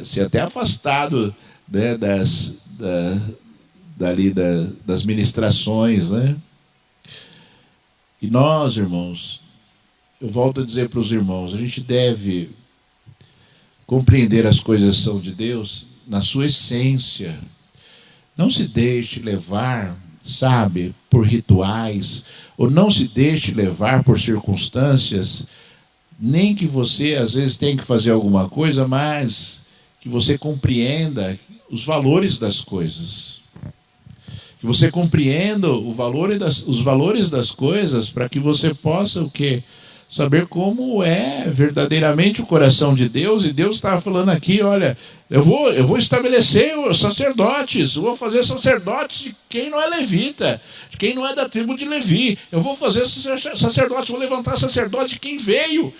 ser até afastado, né, das ministrações, né? E nós, irmãos, eu volto a dizer para os irmãos, a gente deve compreender as coisas que são de Deus na sua essência. Não se deixe levar, sabe, por rituais, ou não se deixe levar por circunstâncias, nem que você às vezes tenha que fazer alguma coisa, mas que você compreenda os valores das coisas. Que você compreenda os valores das coisas, para que você possa o quê? Saber como é verdadeiramente o coração de Deus. E Deus estava falando aqui, olha, eu vou estabelecer os sacerdotes, eu vou fazer sacerdotes de quem não é levita, de quem não é da tribo de Levi. Eu vou fazer sacerdotes, vou levantar sacerdotes de quem veio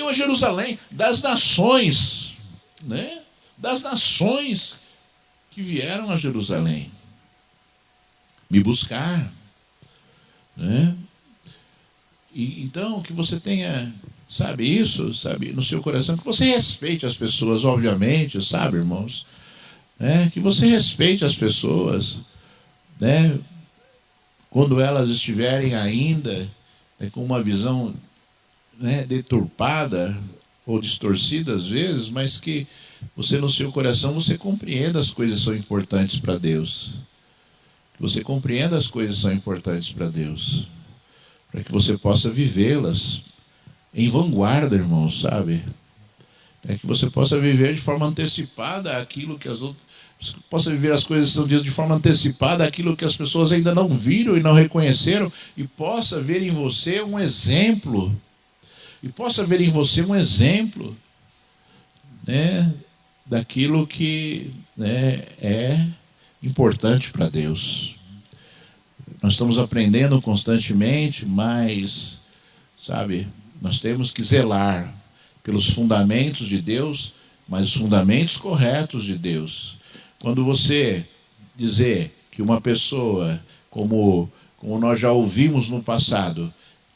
a Jerusalém, das nações, né? Das nações que vieram a Jerusalém me buscar, né? E, então, que você tenha, sabe, isso, sabe, no seu coração, que você respeite as pessoas, obviamente, sabe, irmãos, né? Que você respeite as pessoas, né? Quando elas estiverem ainda, né, com uma visão, né, deturpada ou distorcida às vezes, mas que você no seu coração você compreenda as coisas que são importantes para Deus. Que você compreenda as coisas que são importantes para Deus, para que você possa vivê-las em vanguarda, irmãos, sabe? É que você possa viver de forma antecipada aquilo que as outras... Possa viver as coisas que são ditas de forma antecipada aquilo que as pessoas ainda não viram e não reconheceram, e possa ver em você um exemplo. E possa ver em você um exemplo, né, daquilo que, né, é importante para Deus. Nós estamos aprendendo constantemente, mas, sabe, nós temos que zelar pelos fundamentos de Deus, mas os fundamentos corretos de Deus. Quando você dizer que uma pessoa, como nós já ouvimos no passado,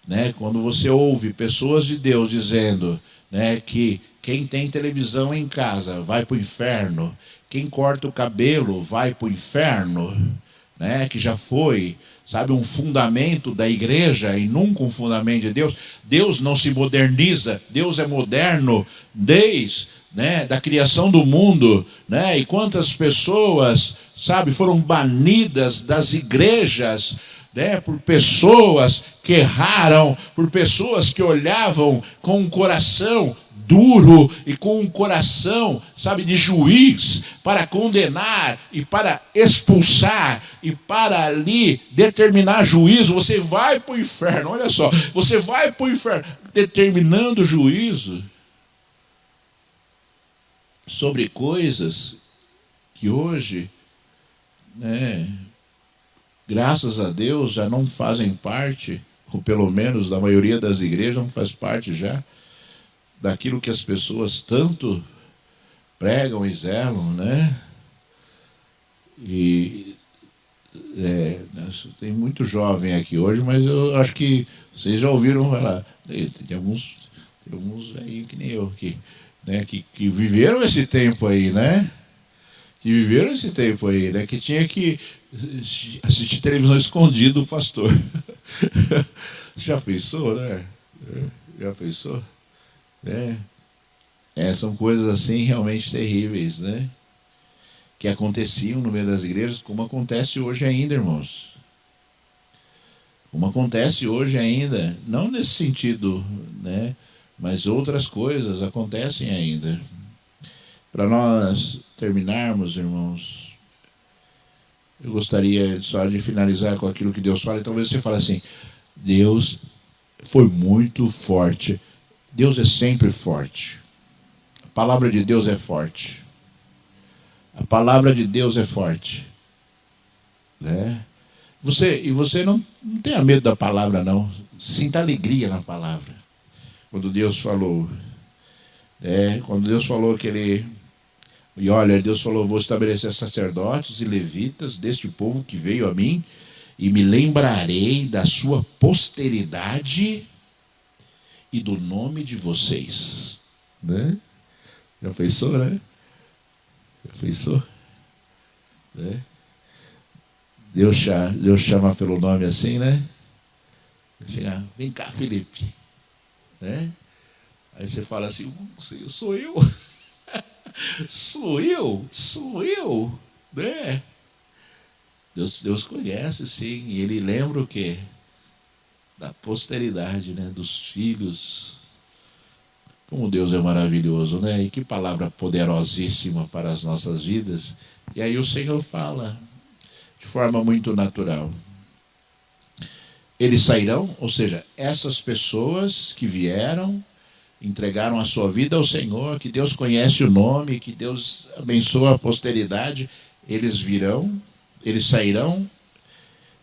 né, quando você ouve pessoas de Deus dizendo, né, que quem tem televisão em casa vai para o inferno, quem corta o cabelo vai para o inferno, né, que já foi, sabe, um fundamento da igreja e nunca um fundamento de Deus. Deus não se moderniza, Deus é moderno desde, né, da criação do mundo, né? E quantas pessoas, sabe, foram banidas das igrejas, né, por pessoas que erraram, por pessoas que olhavam com um coração duro e com um coração, sabe, de juiz, para condenar e para expulsar e para ali determinar juízo. Você vai para o inferno, olha só, você vai para o inferno, determinando juízo sobre coisas que hoje, né, graças a Deus já não fazem parte, ou pelo menos da maioria das igrejas não faz parte já daquilo que as pessoas tanto pregam e zelam, né? E tem muito jovem aqui hoje, mas eu acho que vocês já ouviram falar. Tem alguns aí que nem eu aqui, né? Que viveram esse tempo aí, né? que viveram esse tempo aí, né? Que tinha que assistir televisão escondido do pastor. Você já pensou, né? Já pensou? Né? São coisas assim realmente terríveis, né? Que aconteciam no meio das igrejas, como acontece hoje ainda, irmãos. Como acontece hoje ainda, não nesse sentido, né? Mas outras coisas acontecem ainda. Para nós terminarmos, irmãos, eu gostaria só de finalizar com aquilo que Deus fala. E talvez você fale assim: Deus foi muito forte. Deus é sempre forte. A palavra de Deus é forte. A palavra de Deus é forte. Né? Você não tenha medo da palavra, não. Sinta alegria na palavra. Quando Deus falou, quando Deus falou que Ele... E olha, Deus falou: vou estabelecer sacerdotes e levitas deste povo que veio a mim, e me lembrarei da sua posteridade e do nome de vocês. Né? Já pensou, né? Já pensou? Né? Deus chama pelo nome assim, né? Chega, vem cá, Felipe. Né? Aí você fala assim: sou eu. Sou eu. Né? Deus conhece, sim. E Ele lembra o quê? Da posteridade, né? Dos filhos. Como Deus é maravilhoso, né? E que palavra poderosíssima para as nossas vidas. E aí o Senhor fala de forma muito natural. Eles sairão, ou seja, essas pessoas que vieram, entregaram a sua vida ao Senhor, que Deus conhece o nome, que Deus abençoa a posteridade, eles virão, eles sairão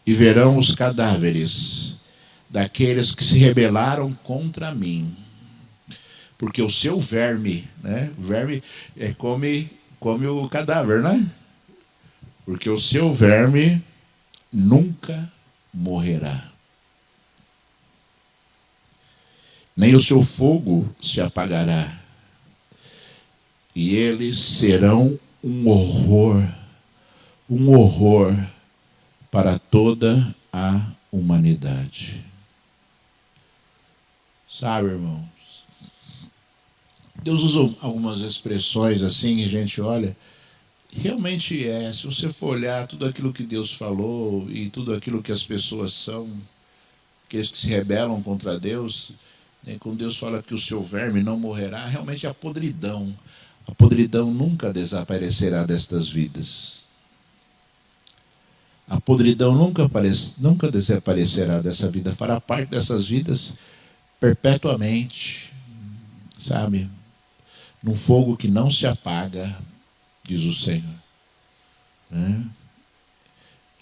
e verão os cadáveres daqueles que se rebelaram contra mim. Porque o seu verme, né? O verme come o cadáver, né? Porque o seu verme nunca morrerá. Nem o seu fogo se apagará. E eles serão um horror para toda a humanidade. Sabe, irmãos? Deus usa algumas expressões assim que a gente olha. Realmente se você for olhar tudo aquilo que Deus falou e tudo aquilo que as pessoas são, aqueles que se rebelam contra Deus, né, quando Deus fala que o seu verme não morrerá, realmente a podridão nunca desaparecerá destas vidas. A podridão nunca desaparecerá dessa vida, fará parte dessas vidas perpetuamente, sabe? Num fogo que não se apaga, diz o Senhor. Né?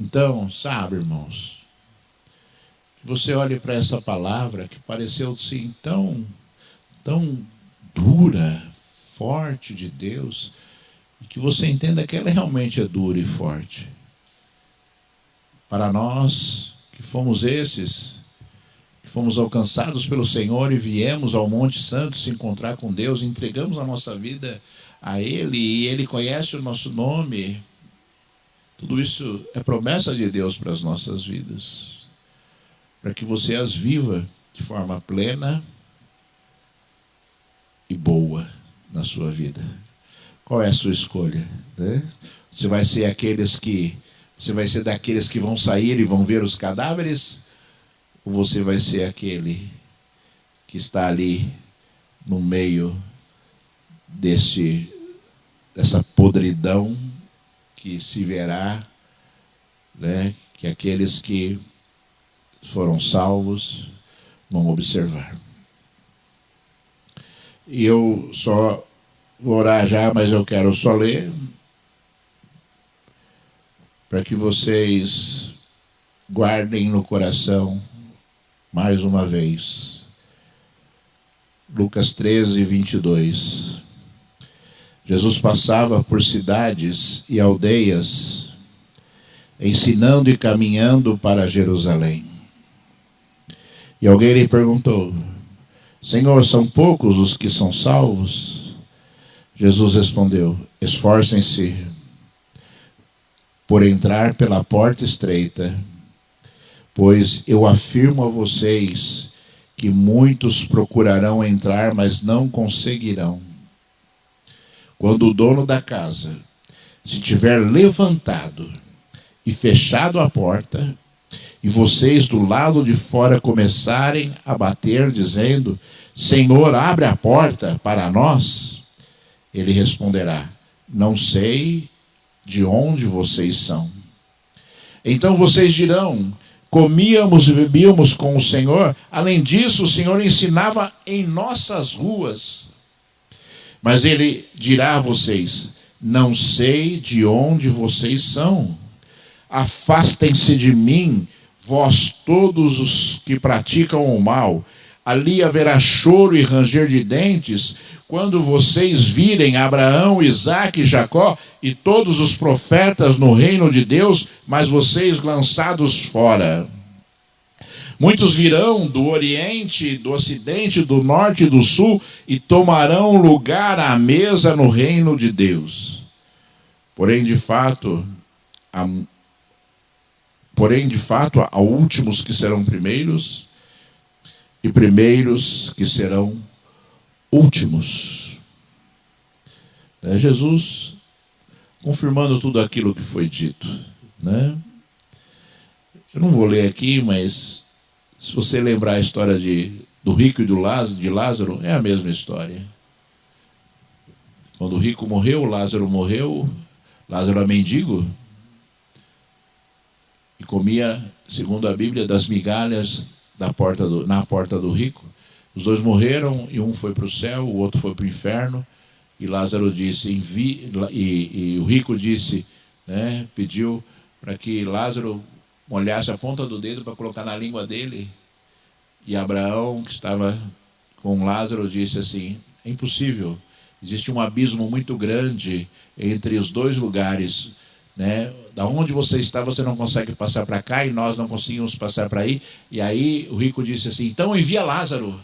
Então, sabe, irmãos, você olhe para essa palavra que pareceu sim tão dura, forte de Deus, e que você entenda que ela realmente é dura e forte. Para nós que fomos que fomos alcançados pelo Senhor e viemos ao Monte Santo se encontrar com Deus, entregamos a nossa vida a Ele e Ele conhece o nosso nome. Tudo isso é promessa de Deus para as nossas vidas, para que você as viva de forma plena e boa na sua vida. Qual é a sua escolha? Né? Você vai ser daqueles que vão sair e vão ver os cadáveres? Ou você vai ser aquele que está ali no meio dessa podridão que se verá, né? Que aqueles que foram salvos vão observar. E eu só vou orar já, mas eu quero só ler para que vocês guardem no coração mais uma vez. Lucas 13, 22. Jesus passava por cidades e aldeias, ensinando e caminhando para Jerusalém. E alguém lhe perguntou: Senhor, são poucos os que são salvos? Jesus respondeu: esforcem-se por entrar pela porta estreita, pois eu afirmo a vocês que muitos procurarão entrar, mas não conseguirão. Quando o dono da casa se tiver levantado e fechado a porta, e vocês do lado de fora começarem a bater, dizendo: Senhor, abre a porta para nós, ele responderá: não sei de onde vocês são. Então vocês dirão: comíamos e bebíamos com o Senhor. Além disso, o Senhor ensinava em nossas ruas. Mas ele dirá a vocês: não sei de onde vocês são. Afastem-se de mim, vós todos os que praticam o mal. Ali haverá choro e ranger de dentes, quando vocês virem Abraão, Isaque e Jacó e todos os profetas no reino de Deus, mas vocês lançados fora. Muitos virão do Oriente, do Ocidente, do Norte e do Sul e tomarão lugar à mesa no reino de Deus. Porém, de fato, há últimos que serão primeiros e primeiros que serão últimos. É Jesus confirmando tudo aquilo que foi dito, né? Eu não vou ler aqui, mas se você lembrar a história do rico e de Lázaro, é a mesma história. Quando o rico morreu, Lázaro morreu. Lázaro era mendigo e comia, segundo a Bíblia, das migalhas na porta do rico. Os dois morreram e um foi para o céu, o outro foi para o inferno. E Lázaro disse, e o rico disse, né, pediu para que Lázaro molhasse a ponta do dedo para colocar na língua dele. E Abraão, que estava com Lázaro, disse assim: é impossível, existe um abismo muito grande entre os dois lugares, né? Da onde você está, você não consegue passar para cá e nós não conseguimos passar para aí. E aí o rico disse assim: então envia Lázaro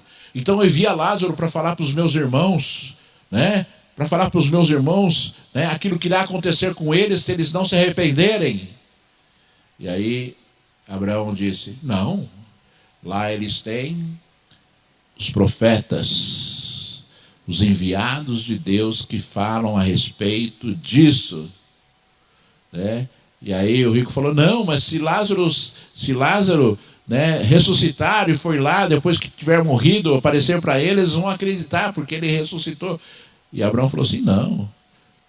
para falar para os meus irmãos, né? Para falar para os meus irmãos, né, aquilo que irá acontecer com eles se eles não se arrependerem. E aí Abraão disse: não, lá eles têm os profetas, os enviados de Deus que falam a respeito disso, né? E aí o rico falou: não, mas se Lázaro, né, ressuscitar e foi lá, depois que tiver morrido, aparecer para eles vão acreditar, porque ele ressuscitou. E Abraão falou assim: não,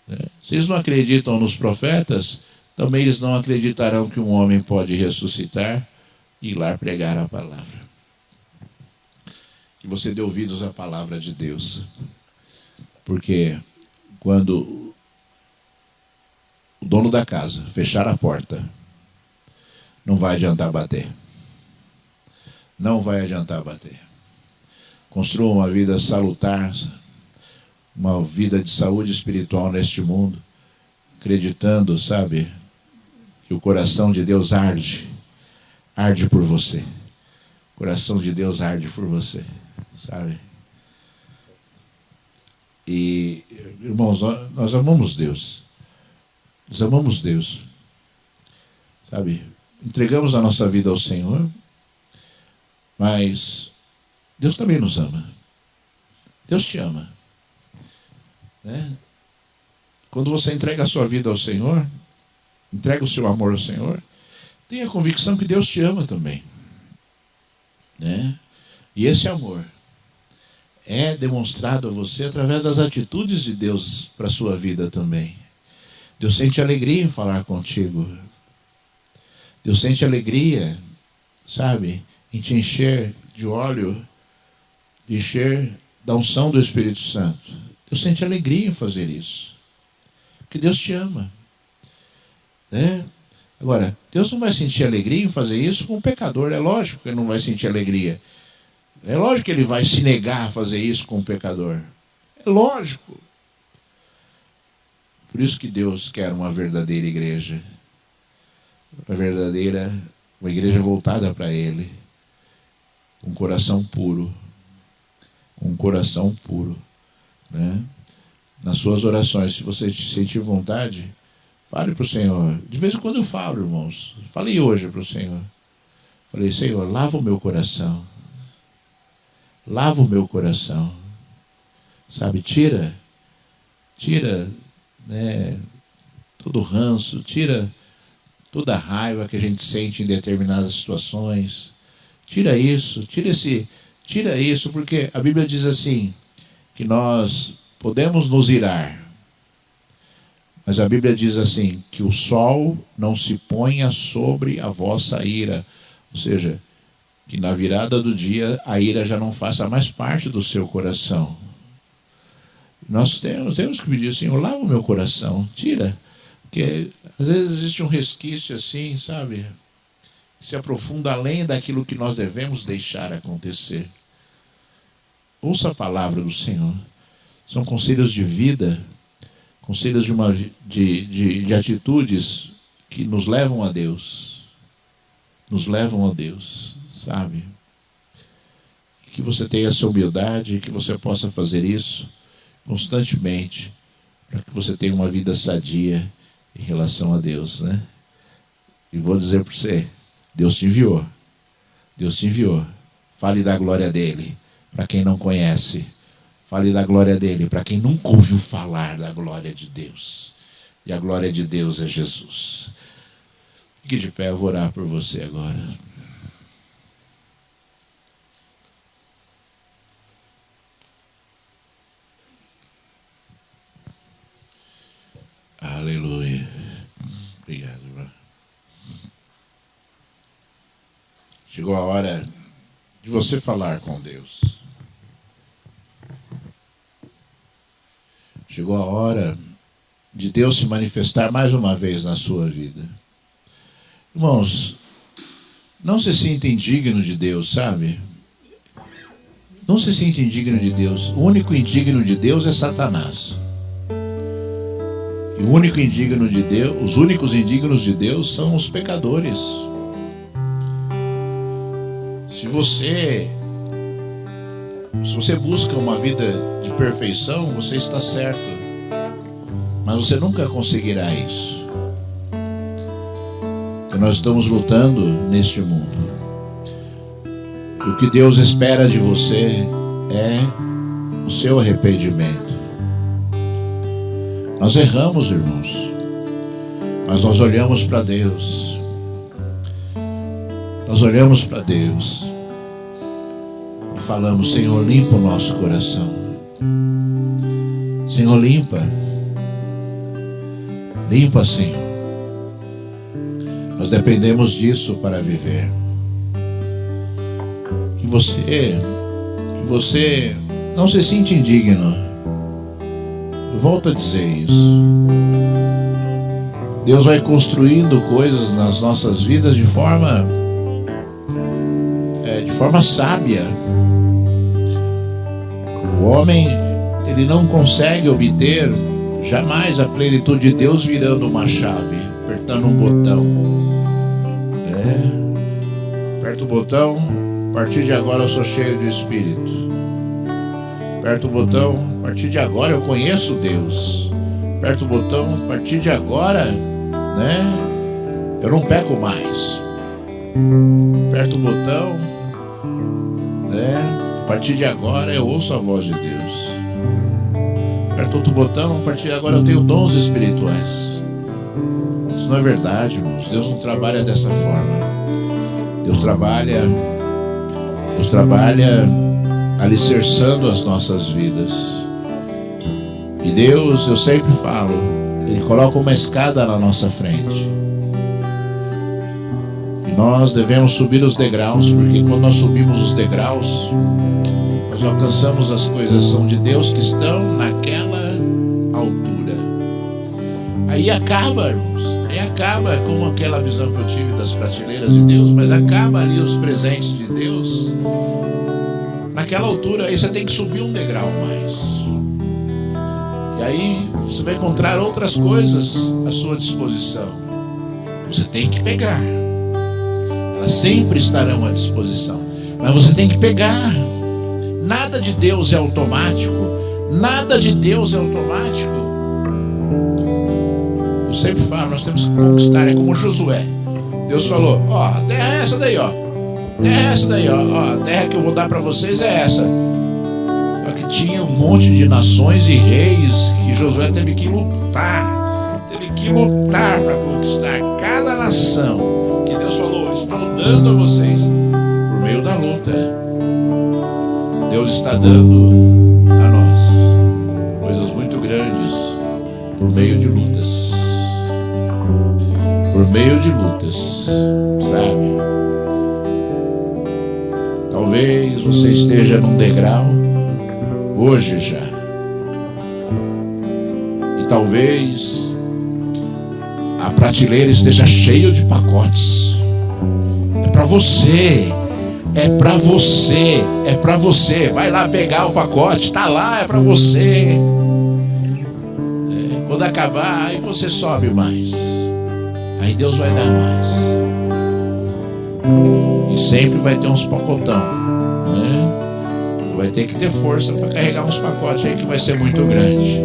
né, se eles não acreditam nos profetas, também eles não acreditarão que um homem pode ressuscitar e ir lá pregar a palavra. Que você dê ouvidos à palavra de Deus. Porque quando o dono da casa fechar a porta, não vai adiantar bater. Não vai adiantar bater. Construa uma vida salutar, uma vida de saúde espiritual neste mundo, acreditando, sabe, que o coração de Deus arde por você. O coração de Deus arde por você, sabe? E, irmãos, nós amamos Deus. Nós amamos Deus, sabe? Entregamos a nossa vida ao Senhor, mas Deus também nos ama. Deus te ama, né? Quando você entrega a sua vida ao Senhor, entrega o seu amor ao Senhor, tenha a convicção que Deus te ama também, né? E esse amor é demonstrado a você através das atitudes de Deus para a sua vida também. Deus sente alegria em falar contigo. Deus sente alegria, sabe, em te encher de óleo, de encher da unção do Espírito Santo. Deus sente alegria em fazer isso, porque Deus te ama, né? Agora, Deus não vai sentir alegria em fazer isso com um pecador. É lógico que Ele não vai sentir alegria. É lógico que Ele vai se negar a fazer isso com um pecador. É lógico. Por isso que Deus quer uma verdadeira igreja. Uma igreja voltada para Ele. Com um coração puro. Com um coração puro, né? Nas suas orações, se você sentir vontade, Fale para o Senhor. De vez em quando eu falo, irmãos. Falei hoje para o Senhor. Falei, Senhor, lava o meu coração. Lava o meu coração. Sabe, tira, né, todo o ranço, tira toda a raiva que a gente sente em determinadas situações. Tira isso, tira isso, porque a Bíblia diz assim, que nós podemos nos irar, mas a Bíblia diz assim, que o sol não se ponha sobre a vossa ira. Ou seja, que na virada do dia a ira já não faça mais parte do seu coração. Nós temos que pedir, Senhor, lava o meu coração, tira. Porque às vezes existe um resquício assim, sabe? Que se aprofunda além daquilo que nós devemos deixar acontecer. Ouça a palavra do Senhor. São conselhos de vida, conselhos de atitudes que nos levam a Deus. Nos levam a Deus, sabe? Que você tenha essa humildade, que você possa fazer isso constantemente, para que você tenha uma vida sadia em relação a Deus, né? E vou dizer para você, Deus te enviou. Deus te enviou. Fale da glória dele para quem não conhece. Fale da glória dele para quem nunca ouviu falar da glória de Deus. E a glória de Deus é Jesus. Fique de pé, eu vou orar por você agora. Aleluia. Obrigado, irmão. Chegou a hora de você falar com Deus. Chegou a hora de Deus se manifestar mais uma vez na sua vida. Irmãos, não se sinta indigno de Deus, sabe? Não se sinta indigno de Deus. O único indigno de Deus é Satanás. E o único indigno de Deus, os únicos indignos de Deus são os pecadores. Se você busca uma vida de perfeição, você está certo. Mas você nunca conseguirá isso. Porque nós estamos lutando neste mundo. E o que Deus espera de você é o seu arrependimento. Nós erramos, irmãos, mas nós olhamos para Deus. Nós olhamos para Deus e falamos, Senhor, limpa o nosso coração. Senhor, limpa. Limpa, Senhor. Nós dependemos disso para viver. Que você não se sinta indigno. Volto a dizer isso. Deus vai construindo coisas nas nossas vidas de forma sábia. O homem, ele não consegue obter jamais a plenitude de Deus virando uma chave, apertando um botão. Aperta o botão, a partir de agora eu sou cheio de Espírito. Aperta o botão, a partir de agora eu conheço Deus. Aperta o botão, a partir de agora, né, eu não peco mais. Aperta o botão, né, a partir de agora eu ouço a voz de Deus. Aperta outro botão, a partir de agora eu tenho dons espirituais. Isso não é verdade, irmãos. Deus não trabalha dessa forma. Deus trabalha alicerçando as nossas vidas. E Deus, eu sempre falo, Ele coloca uma escada na nossa frente. E nós devemos subir os degraus, porque quando nós subimos os degraus, nós alcançamos as coisas são de Deus que estão naquela altura. Aí acaba, irmãos, acaba com aquela visão que eu tive das prateleiras de Deus, mas acaba ali os presentes de Deus. Naquela altura, aí você tem que subir um degrau mais. E aí você vai encontrar outras coisas à sua disposição. Você tem que pegar. Elas sempre estarão à disposição. Mas você tem que pegar. Nada de Deus é automático. Nada de Deus é automático. Eu sempre falo, nós temos que conquistar, é como Josué. Deus falou, ó, a terra é essa daí, ó. A terra é essa daí, ó. A terra que eu vou dar para vocês é essa. Só que tinha um monte de nações e reis que Josué teve que lutar. Teve que lutar para conquistar cada nação. Que Deus falou, estou dando a vocês por meio da luta. Deus está dando a nós coisas muito grandes por meio de lutas. Por meio de lutas, sabe? Talvez você esteja num degrau hoje já. E talvez a prateleira esteja cheia de pacotes. É para você. É para você. É para você. Vai lá pegar o pacote. Tá lá, é para você. Quando acabar, aí você sobe mais. Aí Deus vai dar mais. E sempre vai ter uns pacotão, né? Você vai ter que ter força para carregar uns pacotes aí que vai ser muito grande.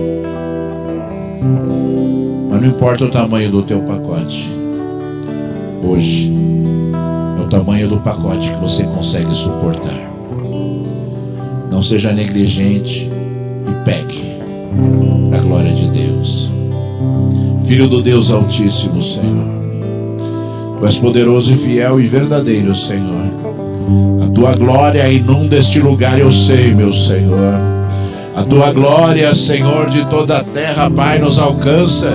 Mas não importa o tamanho do teu pacote. Hoje é o tamanho do pacote que você consegue suportar. Não seja negligente e pegue para a glória de Deus. Filho do Deus Altíssimo, Senhor, Tu és poderoso e fiel e verdadeiro, Senhor. A Tua glória inunda este lugar, eu sei, meu Senhor. A Tua glória, Senhor, de toda a terra, Pai, nos alcança.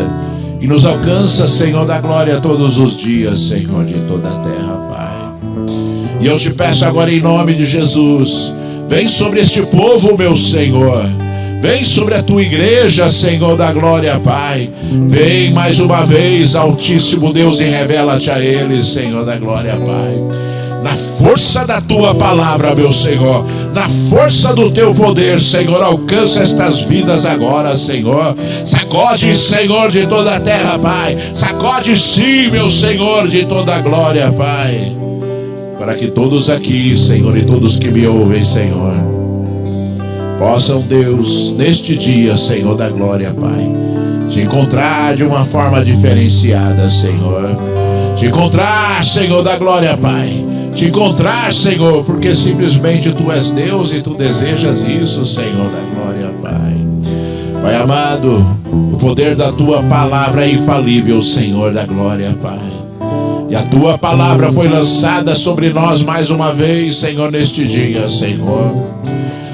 E nos alcança, Senhor, da glória todos os dias, Senhor, de toda a terra, Pai. E eu te peço agora em nome de Jesus, vem sobre este povo, meu Senhor. Vem sobre a Tua igreja, Senhor da glória, Pai. Vem mais uma vez, Altíssimo Deus, e revela-te a eles, Senhor da glória, Pai. Na força da Tua palavra, meu Senhor, na força do Teu poder, Senhor, alcança estas vidas agora, Senhor. Sacode, Senhor, de toda a terra, Pai. Sacode, sim, meu Senhor, de toda a glória, Pai. Para que todos aqui, Senhor, e todos que me ouvem, Senhor, possam, Deus, neste dia, Senhor da glória, Pai, te encontrar de uma forma diferenciada, Senhor. Te encontrar, Senhor da glória, Pai. Te encontrar, Senhor, porque simplesmente Tu és Deus e Tu desejas isso, Senhor da glória, Pai. Pai amado, o poder da Tua palavra é infalível, Senhor da glória, Pai. E a Tua palavra foi lançada sobre nós mais uma vez, Senhor, neste dia, Senhor.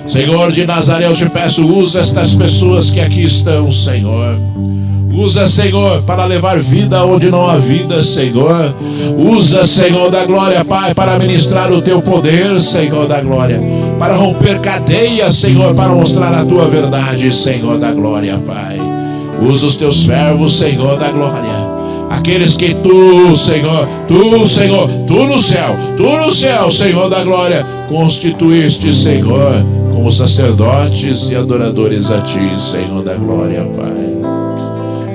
Senhor de Nazaré, eu te peço, usa estas pessoas que aqui estão, Senhor. Usa, Senhor, para levar vida onde não há vida, Senhor. Usa, Senhor da glória, Pai, para ministrar o Teu poder, Senhor da glória. Para romper cadeias, Senhor, para mostrar a Tua verdade, Senhor da glória, Pai. Usa os Teus servos, Senhor da glória. Aqueles que Tu, Senhor, Tu no céu, Senhor da glória, constituíste, Senhor, como sacerdotes e adoradores a Ti, Senhor da glória, Pai.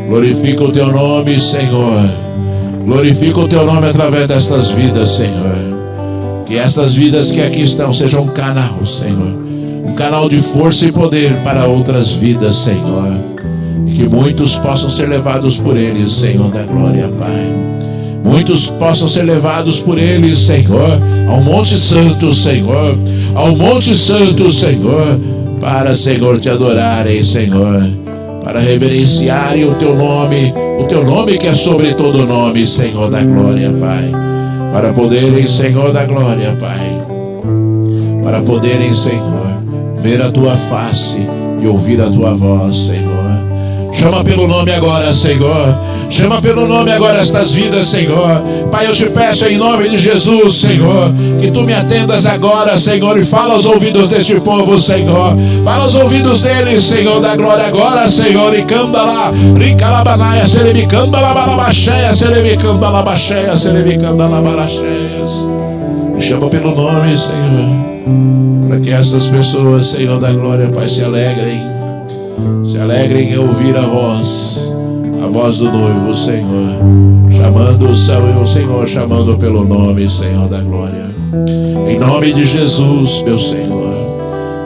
Glorifica o Teu nome, Senhor. Glorifica o Teu nome através destas vidas, Senhor. Que essas vidas que aqui estão sejam um canal, Senhor. Um canal de força e poder para outras vidas, Senhor. E que muitos possam ser levados por eles, Senhor da glória, Pai. Muitos possam ser levados por eles, Senhor, ao Monte Santo, Senhor. Ao Monte Santo, Senhor. Para, Senhor, Te adorarem, Senhor. Para reverenciarem o Teu nome que é sobre todo nome, Senhor da glória, Pai. Para poderem, Senhor da glória, Pai, para poderem, Senhor, ver a Tua face e ouvir a Tua voz, Senhor. Chama pelo nome agora, Senhor. Chama pelo nome agora estas vidas, Senhor. Pai, eu te peço em nome de Jesus, Senhor, que Tu me atendas agora, Senhor, e fala aos ouvidos deste povo, Senhor. Fala aos ouvidos deles, Senhor da glória agora, Senhor. E camba lá, ricalabanaia, serebicamba labalabaxéia, serebicamba labaxéia, serebicamba labaraxéias. Chama pelo nome, Senhor, para que essas pessoas, Senhor da glória, Pai, se alegrem em ouvir a voz do noivo, Senhor, chamando o céu e o Senhor, chamando pelo nome, Senhor da glória. Em nome de Jesus, meu Senhor,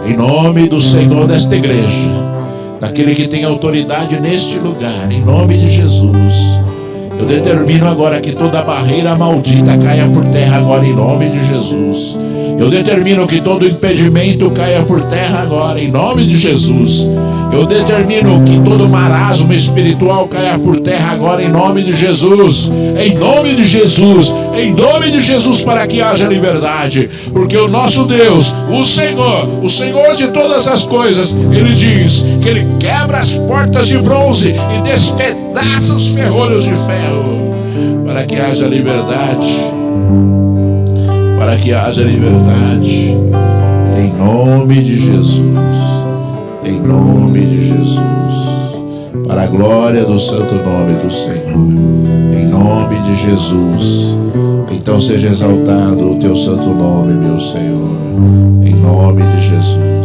em nome do Senhor desta igreja, daquele que tem autoridade neste lugar, em nome de Jesus. Eu determino agora que toda barreira maldita caia por terra agora, em nome de Jesus. Eu determino que todo impedimento caia por terra agora, em nome de Jesus. Eu determino que todo marasmo espiritual caia por terra agora, em nome de Jesus. Em nome de Jesus. Em nome de Jesus, para que haja liberdade. Porque o nosso Deus, o Senhor de todas as coisas, Ele diz que Ele quebra as portas de bronze e despedaça os ferrolhos de ferro. Para que haja liberdade. Para que haja liberdade. Em nome de Jesus. Em nome de Jesus, para a glória do santo nome do Senhor, em nome de Jesus. Então seja exaltado o teu santo nome, meu Senhor, em nome de Jesus.